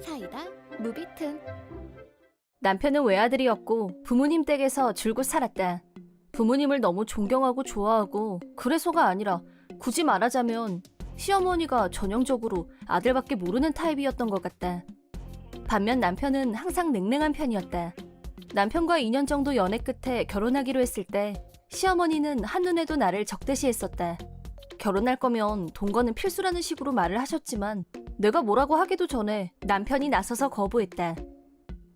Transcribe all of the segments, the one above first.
사이다 무비튼. 남편은 외아들이었고 부모님 댁에서 줄곧 살았다. 부모님을 너무 존경하고 좋아하고 그래서가 아니라 굳이 말하자면 시어머니가 전형적으로 아들밖에 모르는 타입이었던 것 같다. 반면 남편은 항상 냉랭한 편이었다. 남편과 2년 정도 연애 끝에 결혼하기로 했을 때 시어머니는 한눈에도 나를 적대시했었다. 결혼할 거면 동거는 필수라는 식으로 말을 하셨지만 내가 뭐라고 하기도 전에 남편이 나서서 거부했다.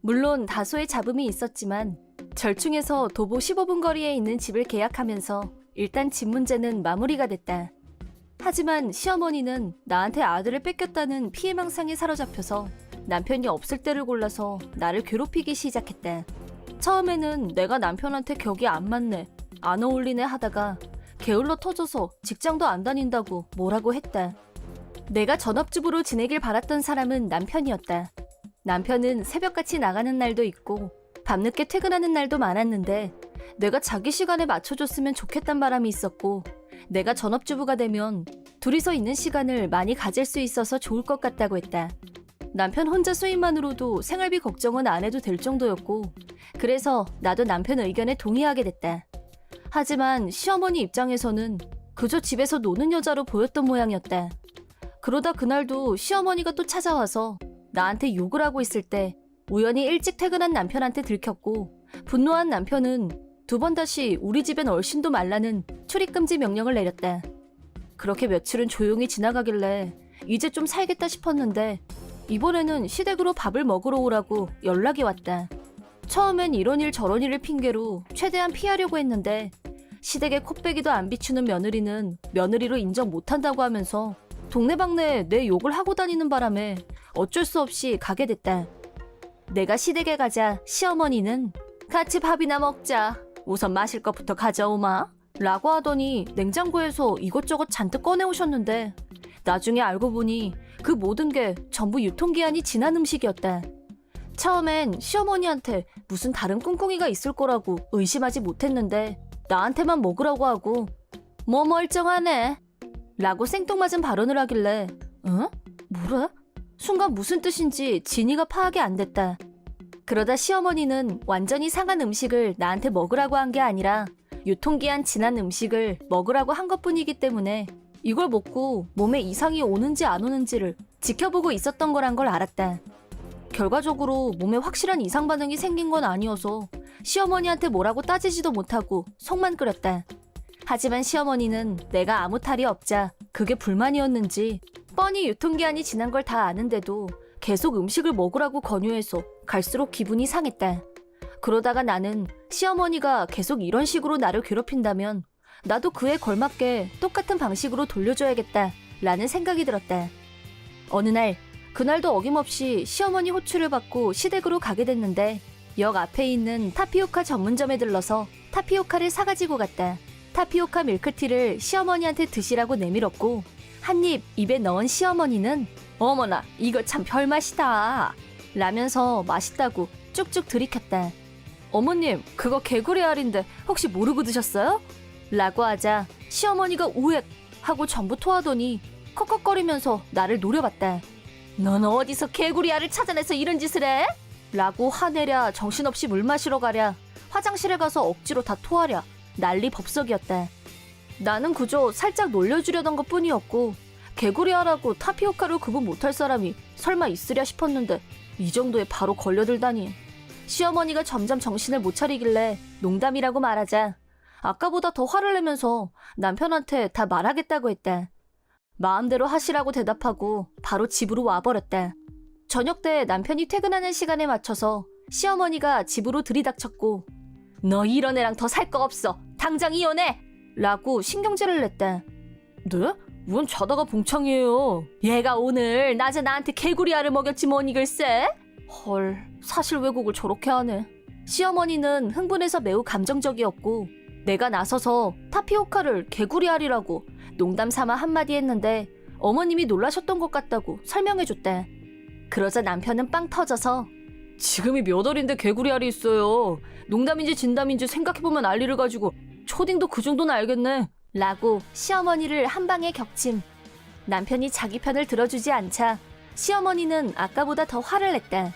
물론 다소의 잡음이 있었지만 절충해서 도보 15분 거리에 있는 집을 계약하면서 일단 집 문제는 마무리가 됐다. 하지만 시어머니는 나한테 아들을 뺏겼다는 피해망상에 사로잡혀서 남편이 없을 때를 골라서 나를 괴롭히기 시작했다. 처음에는 내가 남편한테 격이 안 맞네, 안 어울리네 하다가 게을러 터져서 직장도 안 다닌다고 뭐라고 했다. 내가 전업주부로 지내길 바랐던 사람은 남편이었다. 남편은 새벽같이 나가는 날도 있고 밤늦게 퇴근하는 날도 많았는데 내가 자기 시간에 맞춰줬으면 좋겠단 바람이 있었고 내가 전업주부가 되면 둘이서 있는 시간을 많이 가질 수 있어서 좋을 것 같다고 했다. 남편 혼자 수입만으로도 생활비 걱정은 안 해도 될 정도였고 그래서 나도 남편 의견에 동의하게 됐다. 하지만 시어머니 입장에서는 그저 집에서 노는 여자로 보였던 모양이었다. 그러다 그날도 시어머니가 또 찾아와서 나한테 욕을 하고 있을 때 우연히 일찍 퇴근한 남편한테 들켰고 분노한 남편은 두 번 다시 우리 집엔 얼씬도 말라는 출입금지 명령을 내렸다. 그렇게 며칠은 조용히 지나가길래 이제 좀 살겠다 싶었는데 이번에는 시댁으로 밥을 먹으러 오라고 연락이 왔다. 처음엔 이런 일 저런 일을 핑계로 최대한 피하려고 했는데 시댁에 콧배기도 안 비추는 며느리는 며느리로 인정 못한다고 하면서 동네방네 내 욕을 하고 다니는 바람에 어쩔 수 없이 가게 됐다. 내가 시댁에 가자 시어머니는 같이 밥이나 먹자, 우선 마실 것부터 가져오마 라고 하더니 냉장고에서 이것저것 잔뜩 꺼내오셨는데 나중에 알고 보니 그 모든 게 전부 유통기한이 지난 음식이었다. 처음엔 시어머니한테 무슨 다른 꿍꿍이가 있을 거라고 의심하지 못했는데 나한테만 먹으라고 하고 뭐 멀쩡하네 라고 생뚱맞은 발언을 하길래 응? 뭐래? 순간 무슨 뜻인지 진위가 파악이 안 됐다. 그러다 시어머니는 완전히 상한 음식을 나한테 먹으라고 한 게 아니라 유통기한 지난 음식을 먹으라고 한 것뿐이기 때문에 이걸 먹고 몸에 이상이 오는지 안 오는지를 지켜보고 있었던 거란 걸 알았다. 결과적으로 몸에 확실한 이상 반응이 생긴 건 아니어서 시어머니한테 뭐라고 따지지도 못하고 속만 끓였다. 하지만 시어머니는 내가 아무 탈이 없자 그게 불만이었는지 뻔히 유통기한이 지난 걸 다 아는데도 계속 음식을 먹으라고 권유해서 갈수록 기분이 상했다. 그러다가 나는 시어머니가 계속 이런 식으로 나를 괴롭힌다면 나도 그에 걸맞게 똑같은 방식으로 돌려줘야겠다 라는 생각이 들었다. 어느 날 그날도 어김없이 시어머니 호출을 받고 시댁으로 가게 됐는데 역 앞에 있는 타피오카 전문점에 들러서 타피오카를 사가지고 갔다. 타피오카 밀크티를 시어머니한테 드시라고 내밀었고 한 입 입에 넣은 시어머니는 어머나 이거 참 별맛이다 라면서 맛있다고 쭉쭉 들이켰다. 어머님 그거 개구리 알인데 혹시 모르고 드셨어요? 라고 하자 시어머니가 우엑 하고 전부 토하더니 컥컥거리면서 나를 노려봤다. 넌 어디서 개구리 알을 찾아내서 이런 짓을 해? 라고 화내랴 정신없이 물 마시러 가랴 화장실에 가서 억지로 다 토하랴 난리 법석이었다. 나는 그저 살짝 놀려주려던 것 뿐이었고 개구리 알하고 타피오카를 구분 못할 사람이 설마 있으랴 싶었는데 이 정도에 바로 걸려들다니. 시어머니가 점점 정신을 못 차리길래 농담이라고 말하자 아까보다 더 화를 내면서 남편한테 다 말하겠다고 했다. 마음대로 하시라고 대답하고 바로 집으로 와버렸다. 저녁 때 남편이 퇴근하는 시간에 맞춰서 시어머니가 집으로 들이닥쳤고 너 이런 애랑 더 살 거 없어, 당장 이혼해! 라고 신경질을 냈다. 네? 웬 자다가 봉창이에요. 얘가 오늘 낮에 나한테 개구리 알을 먹였지 뭐니 글쎄? 헐, 사실 왜곡을 저렇게 하네. 시어머니는 흥분해서 매우 감정적이었고 내가 나서서 타피오카를 개구리 알이라고 농담 삼아 한마디 했는데 어머님이 놀라셨던 것 같다고 설명해줬대. 그러자 남편은 빵 터져서 지금이 몇 월인데 개구리 알이 있어요. 농담인지 진담인지 생각해보면 알리를 가지고 초딩도 그 정도는 알겠네 라고 시어머니를 한 방에 격침. 남편이 자기 편을 들어주지 않자 시어머니는 아까보다 더 화를 냈다.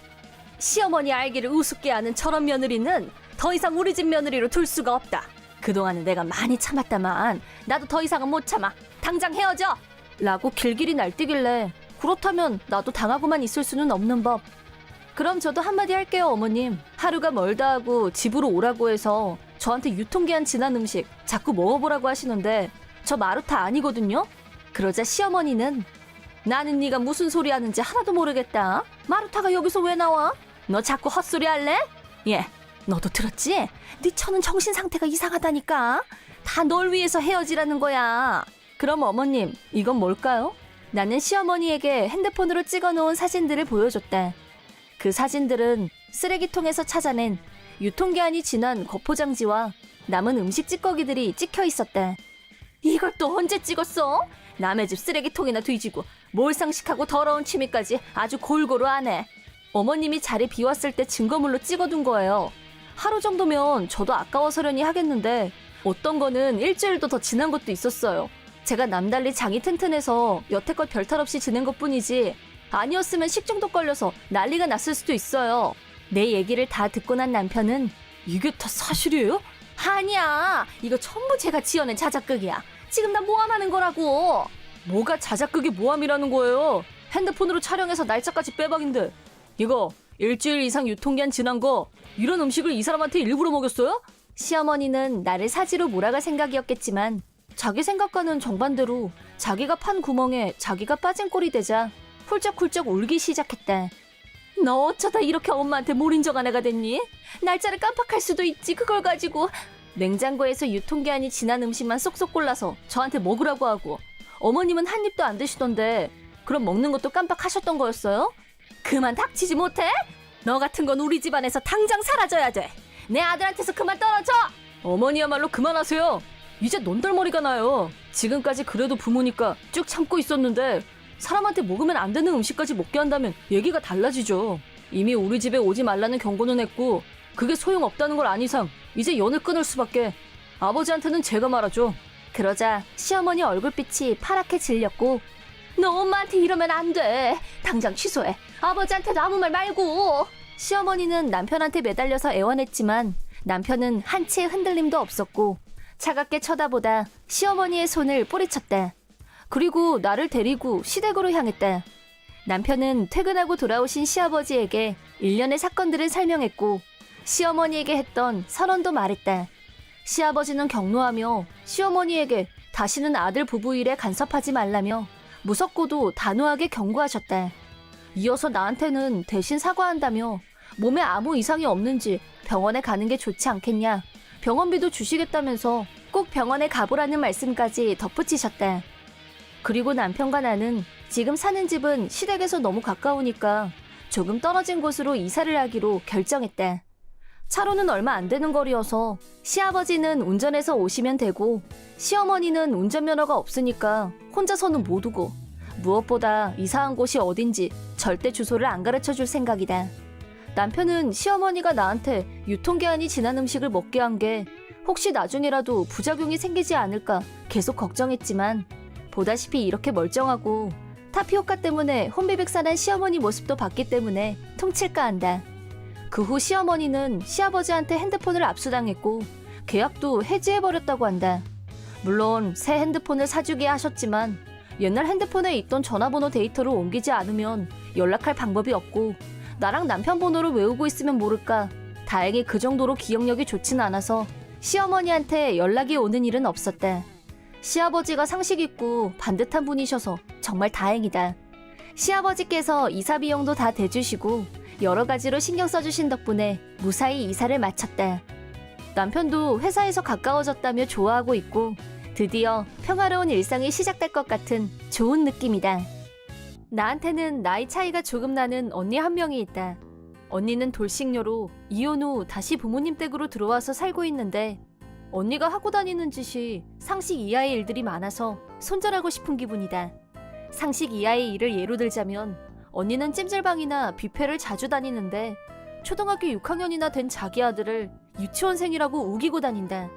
시어머니 알기를 우습게 하는 저런 며느리는 더 이상 우리 집 며느리로 둘 수가 없다. 그동안은 내가 많이 참았다만 나도 더 이상은 못 참아. 당장 헤어져! 라고 길길이 날뛰길래 그렇다면 나도 당하고만 있을 수는 없는 법. 그럼 저도 한마디 할게요, 어머님. 하루가 멀다 하고 집으로 오라고 해서 저한테 유통기한 지난 음식 자꾸 먹어보라고 하시는데 저 마루타 아니거든요? 그러자 시어머니는 나는 네가 무슨 소리 하는지 하나도 모르겠다. 마루타가 여기서 왜 나와? 너 자꾸 헛소리 할래? 예, 너도 들었지? 네 처는 정신 상태가 이상하다니까. 다 널 위해서 헤어지라는 거야. 그럼 어머님, 이건 뭘까요? 나는 시어머니에게 핸드폰으로 찍어놓은 사진들을 보여줬다. 그 사진들은 쓰레기통에서 찾아낸 유통기한이 지난 거포장지와 남은 음식 찌꺼기들이 찍혀 있었다. 이걸 또 언제 찍었어? 남의 집 쓰레기통이나 뒤지고 몰상식하고 더러운 취미까지 아주 골고루 하네. 어머님이 자리 비웠을 때 증거물로 찍어둔 거예요. 하루 정도면 저도 아까워서려니 하겠는데 어떤 거는 일주일도 더 지난 것도 있었어요. 제가 남달리 장이 튼튼해서 여태껏 별탈 없이 지낸 것뿐이지 아니었으면 식중독 걸려서 난리가 났을 수도 있어요. 내 얘기를 다 듣고 난 남편은 이게 다 사실이에요? 아니야. 이거 전부 제가 지어낸 자작극이야. 지금 나 모함하는 거라고. 뭐가 자작극이 모함이라는 거예요? 핸드폰으로 촬영해서 날짜까지 빼박인데. 이거 일주일 이상 유통기한 지난 거 이런 음식을 이 사람한테 일부러 먹였어요? 시어머니는 나를 사지로 몰아갈 생각이었겠지만 자기 생각과는 정반대로 자기가 판 구멍에 자기가 빠진 꼴이 되자 훌쩍훌쩍 울기 시작했다. 너 어쩌다 이렇게 엄마한테 몰인정한 애가 됐니? 날짜를 깜빡할 수도 있지. 그걸 가지고 냉장고에서 유통기한이 지난 음식만 쏙쏙 골라서 저한테 먹으라고 하고 어머님은 한 입도 안 드시던데 그럼 먹는 것도 깜빡하셨던 거였어요? 그만 닥치지 못해? 너 같은 건 우리 집안에서 당장 사라져야 돼. 내 아들한테서 그만 떨어져. 어머니야말로 그만하세요. 이제 논덜머리가 나요. 지금까지 그래도 부모니까 쭉 참고 있었는데 사람한테 먹으면 안 되는 음식까지 먹게 한다면 얘기가 달라지죠. 이미 우리 집에 오지 말라는 경고는 했고 그게 소용없다는 걸 안 이상 이제 연을 끊을 수밖에. 아버지한테는 제가 말하죠. 그러자 시어머니 얼굴빛이 파랗게 질렸고 너 엄마한테 이러면 안 돼. 당장 취소해. 아버지한테도 아무 말 말고. 시어머니는 남편한테 매달려서 애원했지만 남편은 한치의 흔들림도 없었고 차갑게 쳐다보다 시어머니의 손을 뿌리쳤다. 그리고 나를 데리고 시댁으로 향했다. 남편은 퇴근하고 돌아오신 시아버지에게 일련의 사건들을 설명했고 시어머니에게 했던 선언도 말했다. 시아버지는 격노하며 시어머니에게 다시는 아들 부부 일에 간섭하지 말라며 무섭고도 단호하게 경고하셨다. 이어서 나한테는 대신 사과한다며 몸에 아무 이상이 없는지 병원에 가는 게 좋지 않겠냐, 병원비도 주시겠다면서 꼭 병원에 가보라는 말씀까지 덧붙이셨다. 그리고 남편과 나는 지금 사는 집은 시댁에서 너무 가까우니까 조금 떨어진 곳으로 이사를 하기로 결정했다. 차로는 얼마 안 되는 거리여서 시아버지는 운전해서 오시면 되고 시어머니는 운전면허가 없으니까 혼자서는 못 오고 무엇보다 이사한 곳이 어딘지 절대 주소를 안 가르쳐 줄 생각이다. 남편은 시어머니가 나한테 유통기한이 지난 음식을 먹게 한 게 혹시 나중에라도 부작용이 생기지 않을까 계속 걱정했지만 보다시피 이렇게 멀쩡하고 타피오카 때문에 혼비백산한 시어머니 모습도 봤기 때문에 통칠까 한다. 그 후 시어머니는 시아버지한테 핸드폰을 압수당했고 계약도 해지해버렸다고 한다. 물론 새 핸드폰을 사주게 하셨지만 옛날 핸드폰에 있던 전화번호 데이터를 옮기지 않으면 연락할 방법이 없고 나랑 남편 번호를 외우고 있으면 모를까 다행히 그 정도로 기억력이 좋진 않아서 시어머니한테 연락이 오는 일은 없었다. 시아버지가 상식 있고 반듯한 분이셔서 정말 다행이다. 시아버지께서 이사 비용도 다 대주시고 여러 가지로 신경 써주신 덕분에 무사히 이사를 마쳤다. 남편도 회사에서 가까워졌다며 좋아하고 있고 드디어 평화로운 일상이 시작될 것 같은 좋은 느낌이다. 나한테는 나이 차이가 조금 나는 언니 한 명이 있다. 언니는 돌싱녀로 이혼 후 다시 부모님 댁으로 들어와서 살고 있는데 언니가 하고 다니는 짓이 상식 이하의 일들이 많아서 손절하고 싶은 기분이다. 상식 이하의 일을 예로 들자면 언니는 찜질방이나 뷔페를 자주 다니는데 초등학교 6학년이나 된 자기 아들을 유치원생이라고 우기고 다닌다.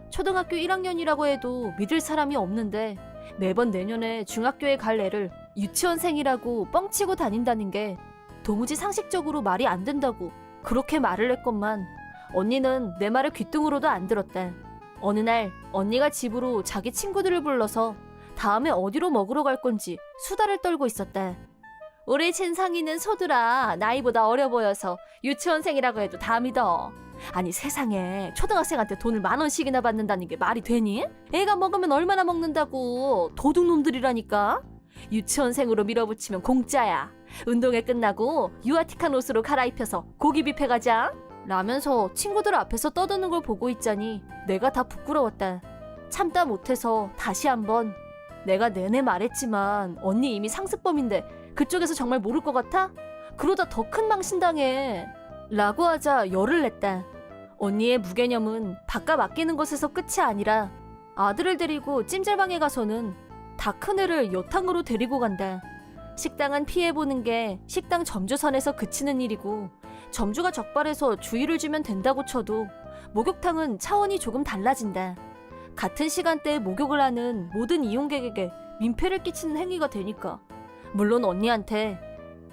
초등학교 1학년이라고 해도 믿을 사람이 없는데 매번 내년에 중학교에 갈 애를 유치원생이라고 뻥치고 다닌다는 게 도무지 상식적으로 말이 안 된다고 그렇게 말을 했건만 언니는 내 말을 귓등으로도 안 들었다. 어느 날 언니가 집으로 자기 친구들을 불러서 다음에 어디로 먹으러 갈 건지 수다를 떨고 있었다. 우리 진상이는 소두라 나이보다 어려 보여서 유치원생이라고 해도 다 믿어. 아니 세상에 초등학생한테 돈을 10,000원씩이나 받는다는 게 말이 되니? 애가 먹으면 얼마나 먹는다고. 도둑놈들이라니까. 유치원생으로 밀어붙이면 공짜야. 운동회 끝나고 유아틱한 옷으로 갈아입혀서 고기 뷔페 가자. 라면서 친구들 앞에서 떠드는 걸 보고 있자니 내가 다 부끄러웠다. 참다 못해서 다시 한번 내가 내내 말했지만 언니 이미 상습범인데 그쪽에서 정말 모를 것 같아? 그러다 더 큰 망신당해. 라고 하자 열을 냈다. 언니의 무개념은 밥값 아끼는 것에서 끝이 아니라 아들을 데리고 찜질방에 가서는 다 큰애를 여탕으로 데리고 간다. 식당은 피해보는 게 식당 점주선에서 그치는 일이고 점주가 적발해서 주의를 주면 된다고 쳐도 목욕탕은 차원이 조금 달라진다. 같은 시간대에 목욕을 하는 모든 이용객에게 민폐를 끼치는 행위가 되니까. 물론 언니한테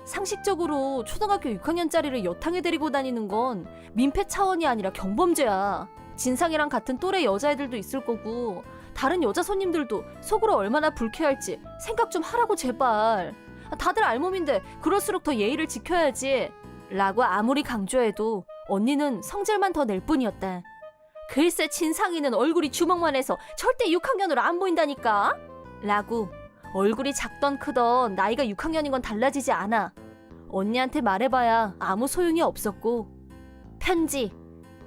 상식적으로 초등학교 6학년짜리를 여탕에 데리고 다니는 건 민폐 차원이 아니라 경범죄야. 진상이랑 같은 또래 여자애들도 있을 거고 다른 여자 손님들도 속으로 얼마나 불쾌할지 생각 좀 하라고 제발. 다들 알몸인데 그럴수록 더 예의를 지켜야지. 라고 아무리 강조해도 언니는 성질만 더 낼 뿐이었다. 글쎄 진상이는 얼굴이 주먹만 해서 절대 6학년으로 안 보인다니까. 라고 얼굴이 작던 크던 나이가 6학년인 건 달라지지 않아. 언니한테 말해봐야 아무 소용이 없었고. 편지.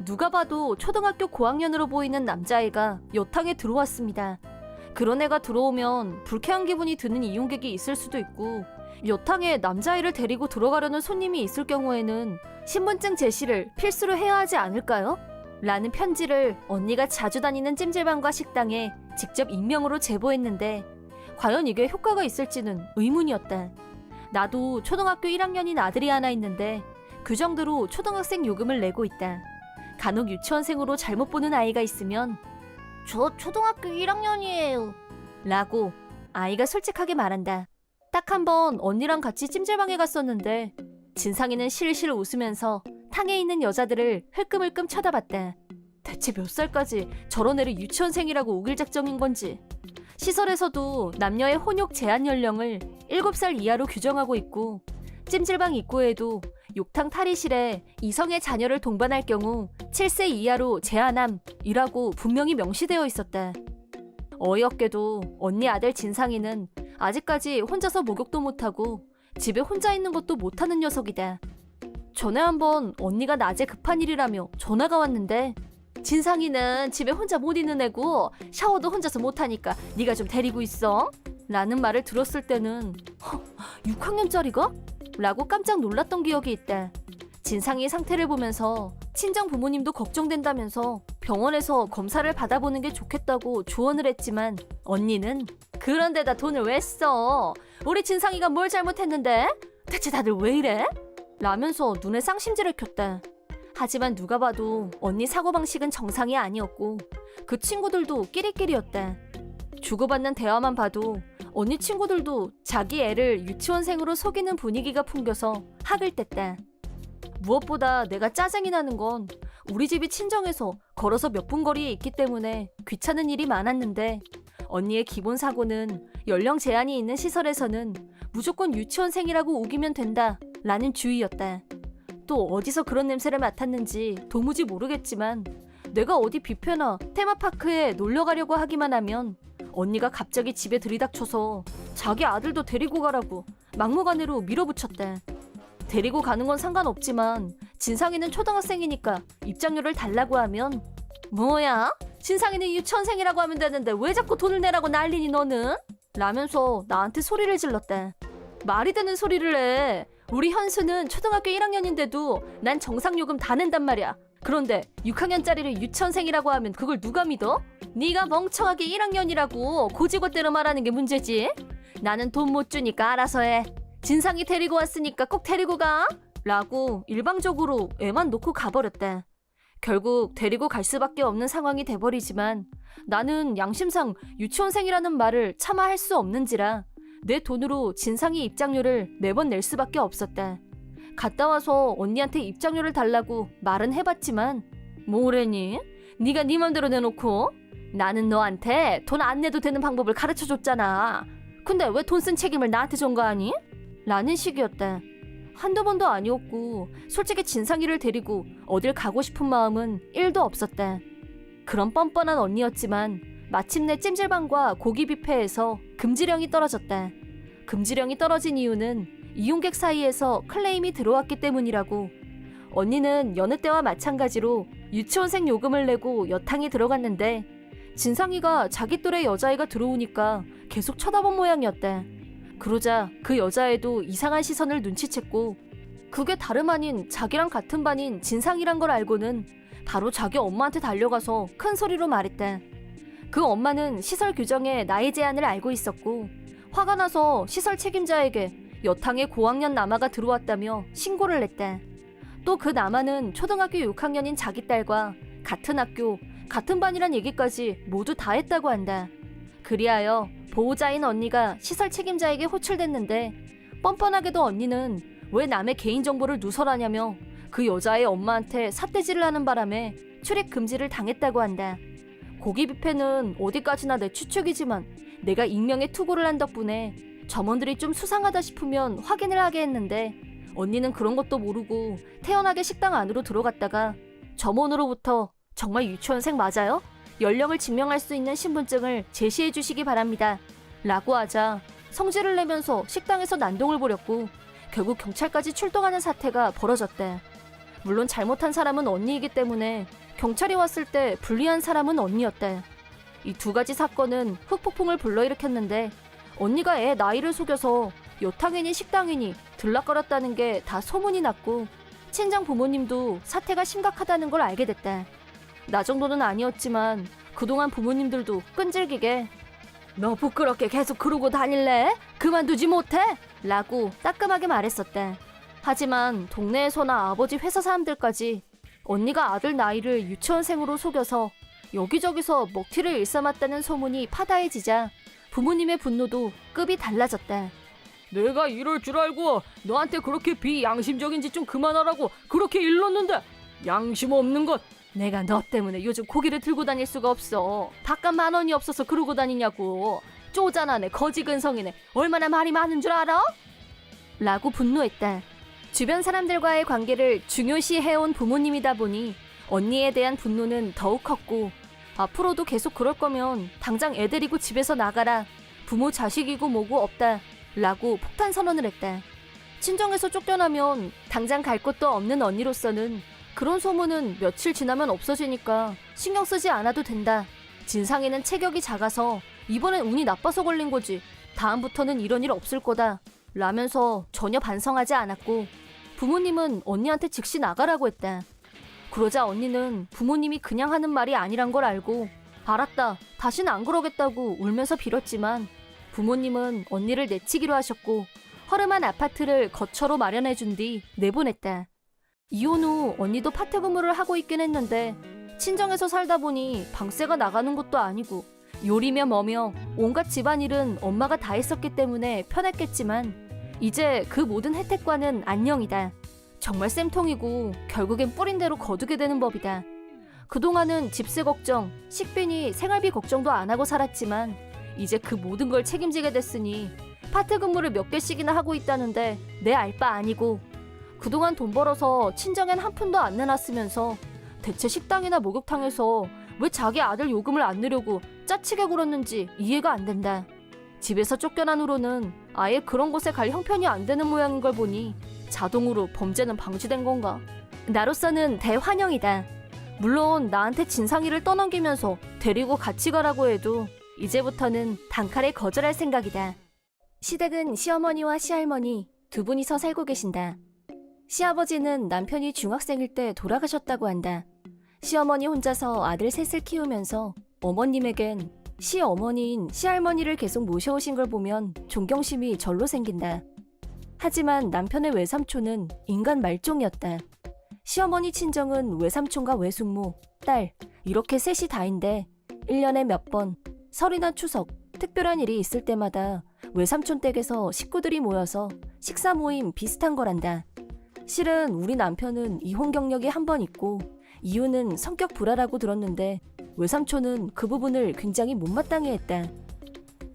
누가 봐도 초등학교 고학년으로 보이는 남자애가 여탕에 들어왔습니다. 그런 애가 들어오면 불쾌한 기분이 드는 이용객이 있을 수도 있고 여탕에 남자애를 데리고 들어가려는 손님이 있을 경우에는 신분증 제시를 필수로 해야 하지 않을까요? 라는 편지를 언니가 자주 다니는 찜질방과 식당에 직접 익명으로 제보했는데 과연 이게 효과가 있을지는 의문이었다. 나도 초등학교 1학년인 아들이 하나 있는데 규정대로 초등학생 요금을 내고 있다. 간혹 유치원생으로 잘못 보는 아이가 있으면 저 초등학교 1학년이에요 라고 아이가 솔직하게 말한다. 딱 한 번 언니랑 같이 찜질방에 갔었는데 진상이는 실실 웃으면서 탕에 있는 여자들을 흘끔흘끔 쳐다봤다. 대체 몇 살까지 저런 애를 유치원생이라고 우길 작정인 건지. 시설에서도 남녀의 혼욕 제한 연령을 7살 이하로 규정하고 있고 찜질방 입구에도 욕탕 탈의실에 이성의 자녀를 동반할 경우 7세 이하로 제한함이라고 분명히 명시되어 있었다. 어이없게도 언니 아들 진상이는 아직까지 혼자서 목욕도 못하고 집에 혼자 있는 것도 못하는 녀석이다. 전에 한번 언니가 낮에 급한 일이라며 전화가 왔는데 진상이는 집에 혼자 못 있는 애고 샤워도 혼자서 못하니까 네가 좀 데리고 있어 라는 말을 들었을 때는 6학년짜리가? 라고 깜짝 놀랐던 기억이 있다. 진상이의 상태를 보면서 친정 부모님도 걱정된다면서 병원에서 검사를 받아보는 게 좋겠다고 조언을 했지만 언니는 그런 데다 돈을 왜 써? 우리 진상이가 뭘 잘못했는데? 대체 다들 왜 이래? 라면서 눈에 쌍심지를 켰다. 하지만 누가 봐도 언니 사고방식은 정상이 아니었고 그 친구들도 끼리끼리였다. 주고받는 대화만 봐도 언니 친구들도 자기 애를 유치원생으로 속이는 분위기가 풍겨서 학을 뗐다. 무엇보다 내가 짜증이 나는 건 우리 집이 친정에서 걸어서 몇 분 거리에 있기 때문에 귀찮은 일이 많았는데 언니의 기본 사고는 연령 제한이 있는 시설에서는 무조건 유치원생이라고 우기면 된다 라는 주의였다. 또 어디서 그런 냄새를 맡았는지 도무지 모르겠지만 내가 어디 뷔페나 테마파크에 놀러 가려고 하기만 하면 언니가 갑자기 집에 들이닥쳐서 자기 아들도 데리고 가라고 막무가내로 밀어붙였다. 데리고 가는 건 상관없지만 진상이는 초등학생이니까 입장료를 달라고 하면 뭐야? 진상이는 유치원생이라고 하면 되는데 왜 자꾸 돈을 내라고 난리니 너는? 라면서 나한테 소리를 질렀다. 말이 되는 소리를 해. 우리 현수는 초등학교 1학년인데도 난 정상요금 다 낸단 말이야. 그런데 6학년짜리를 유치원생이라고 하면 그걸 누가 믿어? 네가 멍청하게 1학년이라고 고지고대로 말하는 게 문제지. 나는 돈 못 주니까 알아서 해. 진상이 데리고 왔으니까 꼭 데리고 가. 라고 일방적으로 애만 놓고 가버렸다. 결국 데리고 갈 수밖에 없는 상황이 돼버리지만 나는 양심상 유치원생이라는 말을 차마 할 수 없는지라 내 돈으로 진상이 입장료를 매번 낼 수밖에 없었다. 갔다 와서 언니한테 입장료를 달라고 말은 해봤지만 뭐래니? 네가 네 맘대로 내놓고? 나는 너한테 돈 안 내도 되는 방법을 가르쳐줬잖아. 근데 왜 돈 쓴 책임을 나한테 전가하니? 라는 식이었다. 한두 번도 아니었고 솔직히 진상이를 데리고 어딜 가고 싶은 마음은 1도 없었다. 그런 뻔뻔한 언니였지만 마침내 찜질방과 고기 뷔페에서 금지령이 떨어졌다. 금지령이 떨어진 이유는 이용객 사이에서 클레임이 들어왔기 때문이라고. 언니는 여느 때와 마찬가지로 유치원생 요금을 내고 여탕에 들어갔는데 진상이가 자기 또래 여자애가 들어오니까 계속 쳐다본 모양이었다. 그러자 그 여자애도 이상한 시선을 눈치챘고 그게 다름 아닌 자기랑 같은 반인 진상이란 걸 알고는 바로 자기 엄마한테 달려가서 큰 소리로 말했다. 그 엄마는 시설 규정에 나이 제한을 알고 있었고 화가 나서 시설 책임자에게 여탕에 고학년 남아가 들어왔다며 신고를 냈다. 또 그 남아는 초등학교 6학년인 자기 딸과 같은 학교, 같은 반이란 얘기까지 모두 다 했다고 한다. 그리하여 보호자인 언니가 시설 책임자에게 호출됐는데 뻔뻔하게도 언니는 왜 남의 개인정보를 누설하냐며 그 여자의 엄마한테 삿대질을 하는 바람에 출입 금지를 당했다고 한다. 고기 뷔페는 어디까지나 내 추측이지만 내가 익명의 투고를 한 덕분에 점원들이 좀 수상하다 싶으면 확인을 하게 했는데 언니는 그런 것도 모르고 태연하게 식당 안으로 들어갔다가 점원으로부터 정말 유치원생 맞아요? 연령을 증명할 수 있는 신분증을 제시해 주시기 바랍니다. 라고 하자 성질을 내면서 식당에서 난동을 부렸고 결국 경찰까지 출동하는 사태가 벌어졌대. 물론 잘못한 사람은 언니이기 때문에 경찰이 왔을 때 불리한 사람은 언니였대. 이 두 가지 사건은 후폭풍을 불러일으켰는데 언니가 애 나이를 속여서 여탕이니 식당이니 들락거렸다는 게 다 소문이 났고 친정 부모님도 사태가 심각하다는 걸 알게 됐다. 나 정도는 아니었지만 그동안 부모님들도 끈질기게 너 부끄럽게 계속 그러고 다닐래? 그만두지 못해? 라고 따끔하게 말했었대. 하지만 동네에서나 아버지 회사 사람들까지 언니가 아들 나이를 유치원생으로 속여서 여기저기서 먹튀를 일삼았다는 소문이 파다해지자 부모님의 분노도 급이 달라졌다. 내가 이럴 줄 알고 너한테 그렇게 비양심적인 짓 좀 그만하라고 그렇게 일렀는데 양심 없는 것. 내가 너 때문에 요즘 고기를 들고 다닐 수가 없어. 밥값 10,000원이 없어서 그러고 다니냐고. 쪼잔하네, 거지근성이네. 얼마나 말이 많은 줄 알아? 라고 분노했다. 주변 사람들과의 관계를 중요시해온 부모님이다 보니 언니에 대한 분노는 더욱 컸고 앞으로도 계속 그럴 거면 당장 애 데리고 집에서 나가라. 부모 자식이고 뭐고 없다. 라고 폭탄 선언을 했다. 친정에서 쫓겨나면 당장 갈 곳도 없는 언니로서는 그런 소문은 며칠 지나면 없어지니까 신경 쓰지 않아도 된다. 진상에는 체격이 작아서 이번엔 운이 나빠서 걸린 거지. 다음부터는 이런 일 없을 거다. 라면서 전혀 반성하지 않았고 부모님은 언니한테 즉시 나가라고 했다. 그러자 언니는 부모님이 그냥 하는 말이 아니란 걸 알고 알았다. 다시는 안 그러겠다고 울면서 빌었지만 부모님은 언니를 내치기로 하셨고 허름한 아파트를 거처로 마련해준 뒤 내보냈다. 이혼 후 언니도 파트근무를 하고 있긴 했는데 친정에서 살다 보니 방세가 나가는 것도 아니고 요리며 뭐며 온갖 집안일은 엄마가 다 했었기 때문에 편했겠지만 이제 그 모든 혜택과는 안녕이다. 정말 쌤통이고 결국엔 뿌린 대로 거두게 되는 법이다. 그동안은 집세 걱정, 식비니 생활비 걱정도 안 하고 살았지만 이제 그 모든 걸 책임지게 됐으니 파트근무를 몇 개씩이나 하고 있다는데 내 알 바 아니고 그동안 돈 벌어서 친정엔 한 푼도 안 내놨으면서 대체 식당이나 목욕탕에서 왜 자기 아들 요금을 안 내려고 짜치게 굴었는지 이해가 안 된다. 집에서 쫓겨난 후로는 아예 그런 곳에 갈 형편이 안 되는 모양인 걸 보니 자동으로 범죄는 방지된 건가? 나로서는 대환영이다. 물론 나한테 진상이를 떠넘기면서 데리고 같이 가라고 해도 이제부터는 단칼에 거절할 생각이다. 시댁은 시어머니와 시할머니 두 분이서 살고 계신다. 시아버지는 남편이 중학생일 때 돌아가셨다고 한다. 시어머니 혼자서 아들 셋을 키우면서 어머님에겐 시어머니인 시할머니를 계속 모셔오신 걸 보면 존경심이 절로 생긴다. 하지만 남편의 외삼촌은 인간 말종이었다. 시어머니 친정은 외삼촌과 외숙모, 딸 이렇게 셋이 다인데 1년에 몇 번 설이나 추석, 특별한 일이 있을 때마다 외삼촌 댁에서 식구들이 모여서 식사 모임 비슷한 거란다. 실은 우리 남편은 이혼 경력이 한 번 있고 이유는 성격 불화라고 들었는데 외삼촌은 그 부분을 굉장히 못마땅해 했다.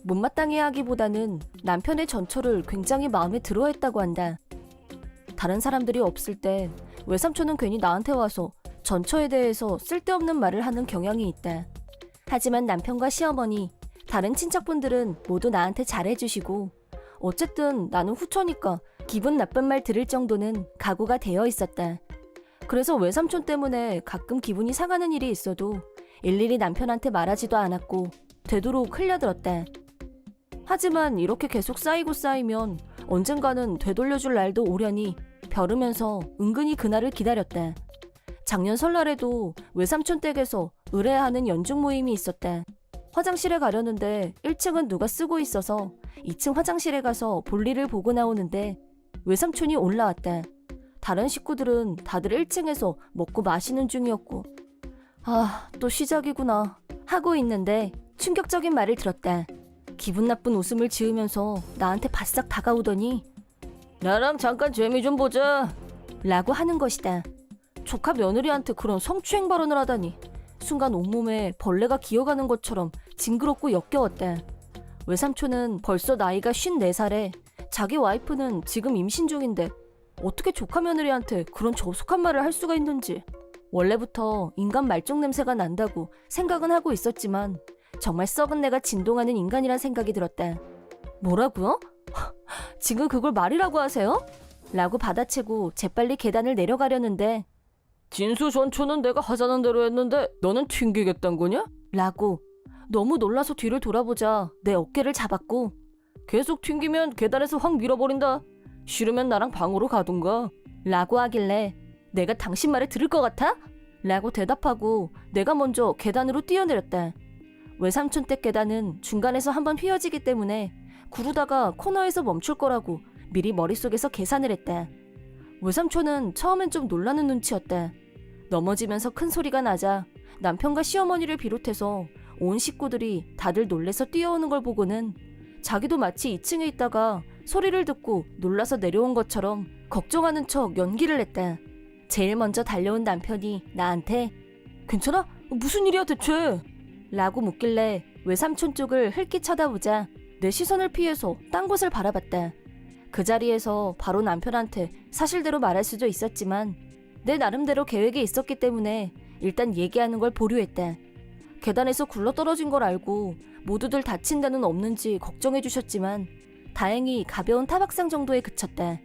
못마땅해 하기보다는 남편의 전처를 굉장히 마음에 들어 했다고 한다. 다른 사람들이 없을 때 외삼촌은 괜히 나한테 와서 전처에 대해서 쓸데없는 말을 하는 경향이 있다. 하지만 남편과 시어머니, 다른 친척분들은 모두 나한테 잘해주시고 어쨌든 나는 후처니까 기분 나쁜 말 들을 정도는 각오가 되어 있었다. 그래서 외삼촌 때문에 가끔 기분이 상하는 일이 있어도 일일이 남편한테 말하지도 않았고 되도록 흘려들었다. 하지만 이렇게 계속 쌓이고 쌓이면 언젠가는 되돌려줄 날도 오려니 벼르면서 은근히 그날을 기다렸다. 작년 설날에도 외삼촌 댁에서 의뢰하는 연중 모임이 있었다. 화장실에 가려는데 1층은 누가 쓰고 있어서 2층 화장실에 가서 볼일을 보고 나오는데 외삼촌이 올라왔다. 다른 식구들은 다들 1층에서 먹고 마시는 중이었고 또 시작이구나 하고 있는데 충격적인 말을 들었다. 기분 나쁜 웃음을 지으면서 나한테 바싹 다가오더니 나랑 잠깐 재미 좀 보자 라고 하는 것이다. 조카 며느리한테 그런 성추행 발언을 하다니 순간 온몸에 벌레가 기어가는 것처럼 징그럽고 역겨웠다. 외삼촌은 벌써 나이가 54살에 자기 와이프는 지금 임신 중인데 어떻게 조카 며느리한테 그런 저속한 말을 할 수가 있는지 원래부터 인간 말종 냄새가 난다고 생각은 하고 있었지만 정말 썩은 내가 진동하는 인간이란 생각이 들었다. 뭐라고요? 지금 그걸 말이라고 하세요? 라고 받아채고 재빨리 계단을 내려가려는데 진수 전초는 내가 하자는 대로 했는데 너는 튕기겠단 거냐? 라고 너무 놀라서 뒤를 돌아보자 내 어깨를 잡았고 계속 튕기면 계단에서 확 밀어버린다. 싫으면 나랑 방으로 가든가 라고 하길래 내가 당신 말을 들을 것 같아? 라고 대답하고 내가 먼저 계단으로 뛰어내렸다. 외삼촌 댁 계단은 중간에서 한번 휘어지기 때문에 구르다가 코너에서 멈출 거라고 미리 머릿속에서 계산을 했다. 외삼촌은 처음엔 좀 놀라는 눈치였다. 넘어지면서 큰 소리가 나자 남편과 시어머니를 비롯해서 온 식구들이 다들 놀래서 뛰어오는 걸 보고는 자기도 마치 2층에 있다가 소리를 듣고 놀라서 내려온 것처럼 걱정하는 척 연기를 했다. 제일 먼저 달려온 남편이 나한테 괜찮아? 무슨 일이야 대체? 라고 묻길래 외삼촌 쪽을 흘낏 쳐다보자 내 시선을 피해서 딴 곳을 바라봤다. 그 자리에서 바로 남편한테 사실대로 말할 수도 있었지만 내 나름대로 계획이 있었기 때문에 일단 얘기하는 걸 보류했다. 계단에서 굴러떨어진 걸 알고 모두들 다친 데는 없는지 걱정해 주셨지만 다행히 가벼운 타박상 정도에 그쳤다.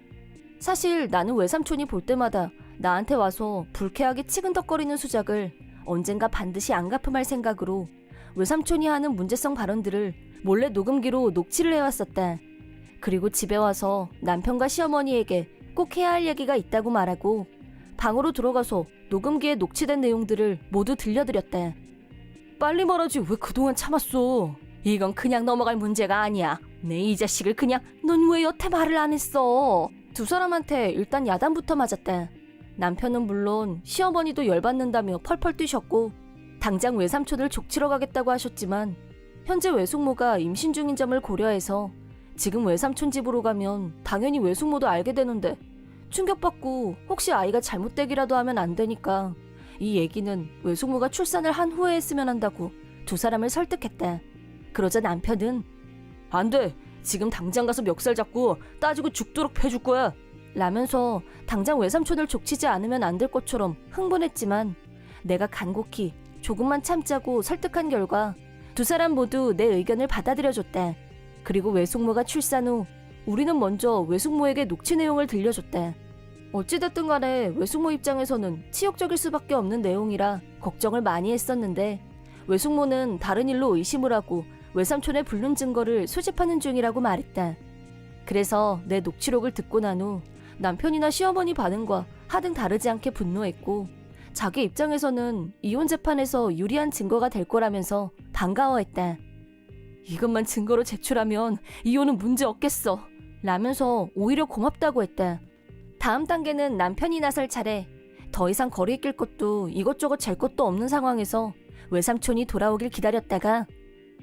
사실 나는 외삼촌이 볼 때마다 나한테 와서 불쾌하게 치근덕거리는 수작을 언젠가 반드시 안 갚음할 생각으로 외삼촌이 하는 문제성 발언들을 몰래 녹음기로 녹취를 해왔었다. 그리고 집에 와서 남편과 시어머니에게 꼭 해야 할 얘기가 있다고 말하고 방으로 들어가서 녹음기에 녹취된 내용들을 모두 들려드렸다. 빨리 말하지 왜 그동안 참았어? 이건 그냥 넘어갈 문제가 아니야. 내 이 자식을 그냥 넌 왜 여태 말을 안 했어? 두 사람한테 일단 야단부터 맞았다. 남편은 물론 시어머니도 열받는다며 펄펄 뛰셨고 당장 외삼촌을 족치러 가겠다고 하셨지만 현재 외숙모가 임신 중인 점을 고려해서 지금 외삼촌 집으로 가면 당연히 외숙모도 알게 되는데 충격받고 혹시 아이가 잘못되기라도 하면 안 되니까 이 얘기는 외숙모가 출산을 한 후에 했으면 한다고 두 사람을 설득했다. 그러자 남편은 안 돼. 지금 당장 가서 멱살 잡고 따지고 죽도록 패줄 거야. 라면서 당장 외삼촌을 족치지 않으면 안 될 것처럼 흥분했지만 내가 간곡히 조금만 참자고 설득한 결과 두 사람 모두 내 의견을 받아들여줬다. 그리고 외숙모가 출산 후 우리는 먼저 외숙모에게 녹취 내용을 들려줬다. 어찌됐든 간에 외숙모 입장에서는 치욕적일 수밖에 없는 내용이라 걱정을 많이 했었는데 외숙모는 다른 일로 의심을 하고 외삼촌의 불륜 증거를 수집하는 중이라고 말했다. 그래서 내 녹취록을 듣고 난 후 남편이나 시어머니 반응과 하등 다르지 않게 분노했고 자기 입장에서는 이혼 재판에서 유리한 증거가 될 거라면서 반가워했다. 이것만 증거로 제출하면 이혼은 문제 없겠어 라면서 오히려 고맙다고 했다. 다음 단계는 남편이 나설 차례. 더 이상 거리에 낄 것도 이것저것 잴 것도 없는 상황에서 외삼촌이 돌아오길 기다렸다가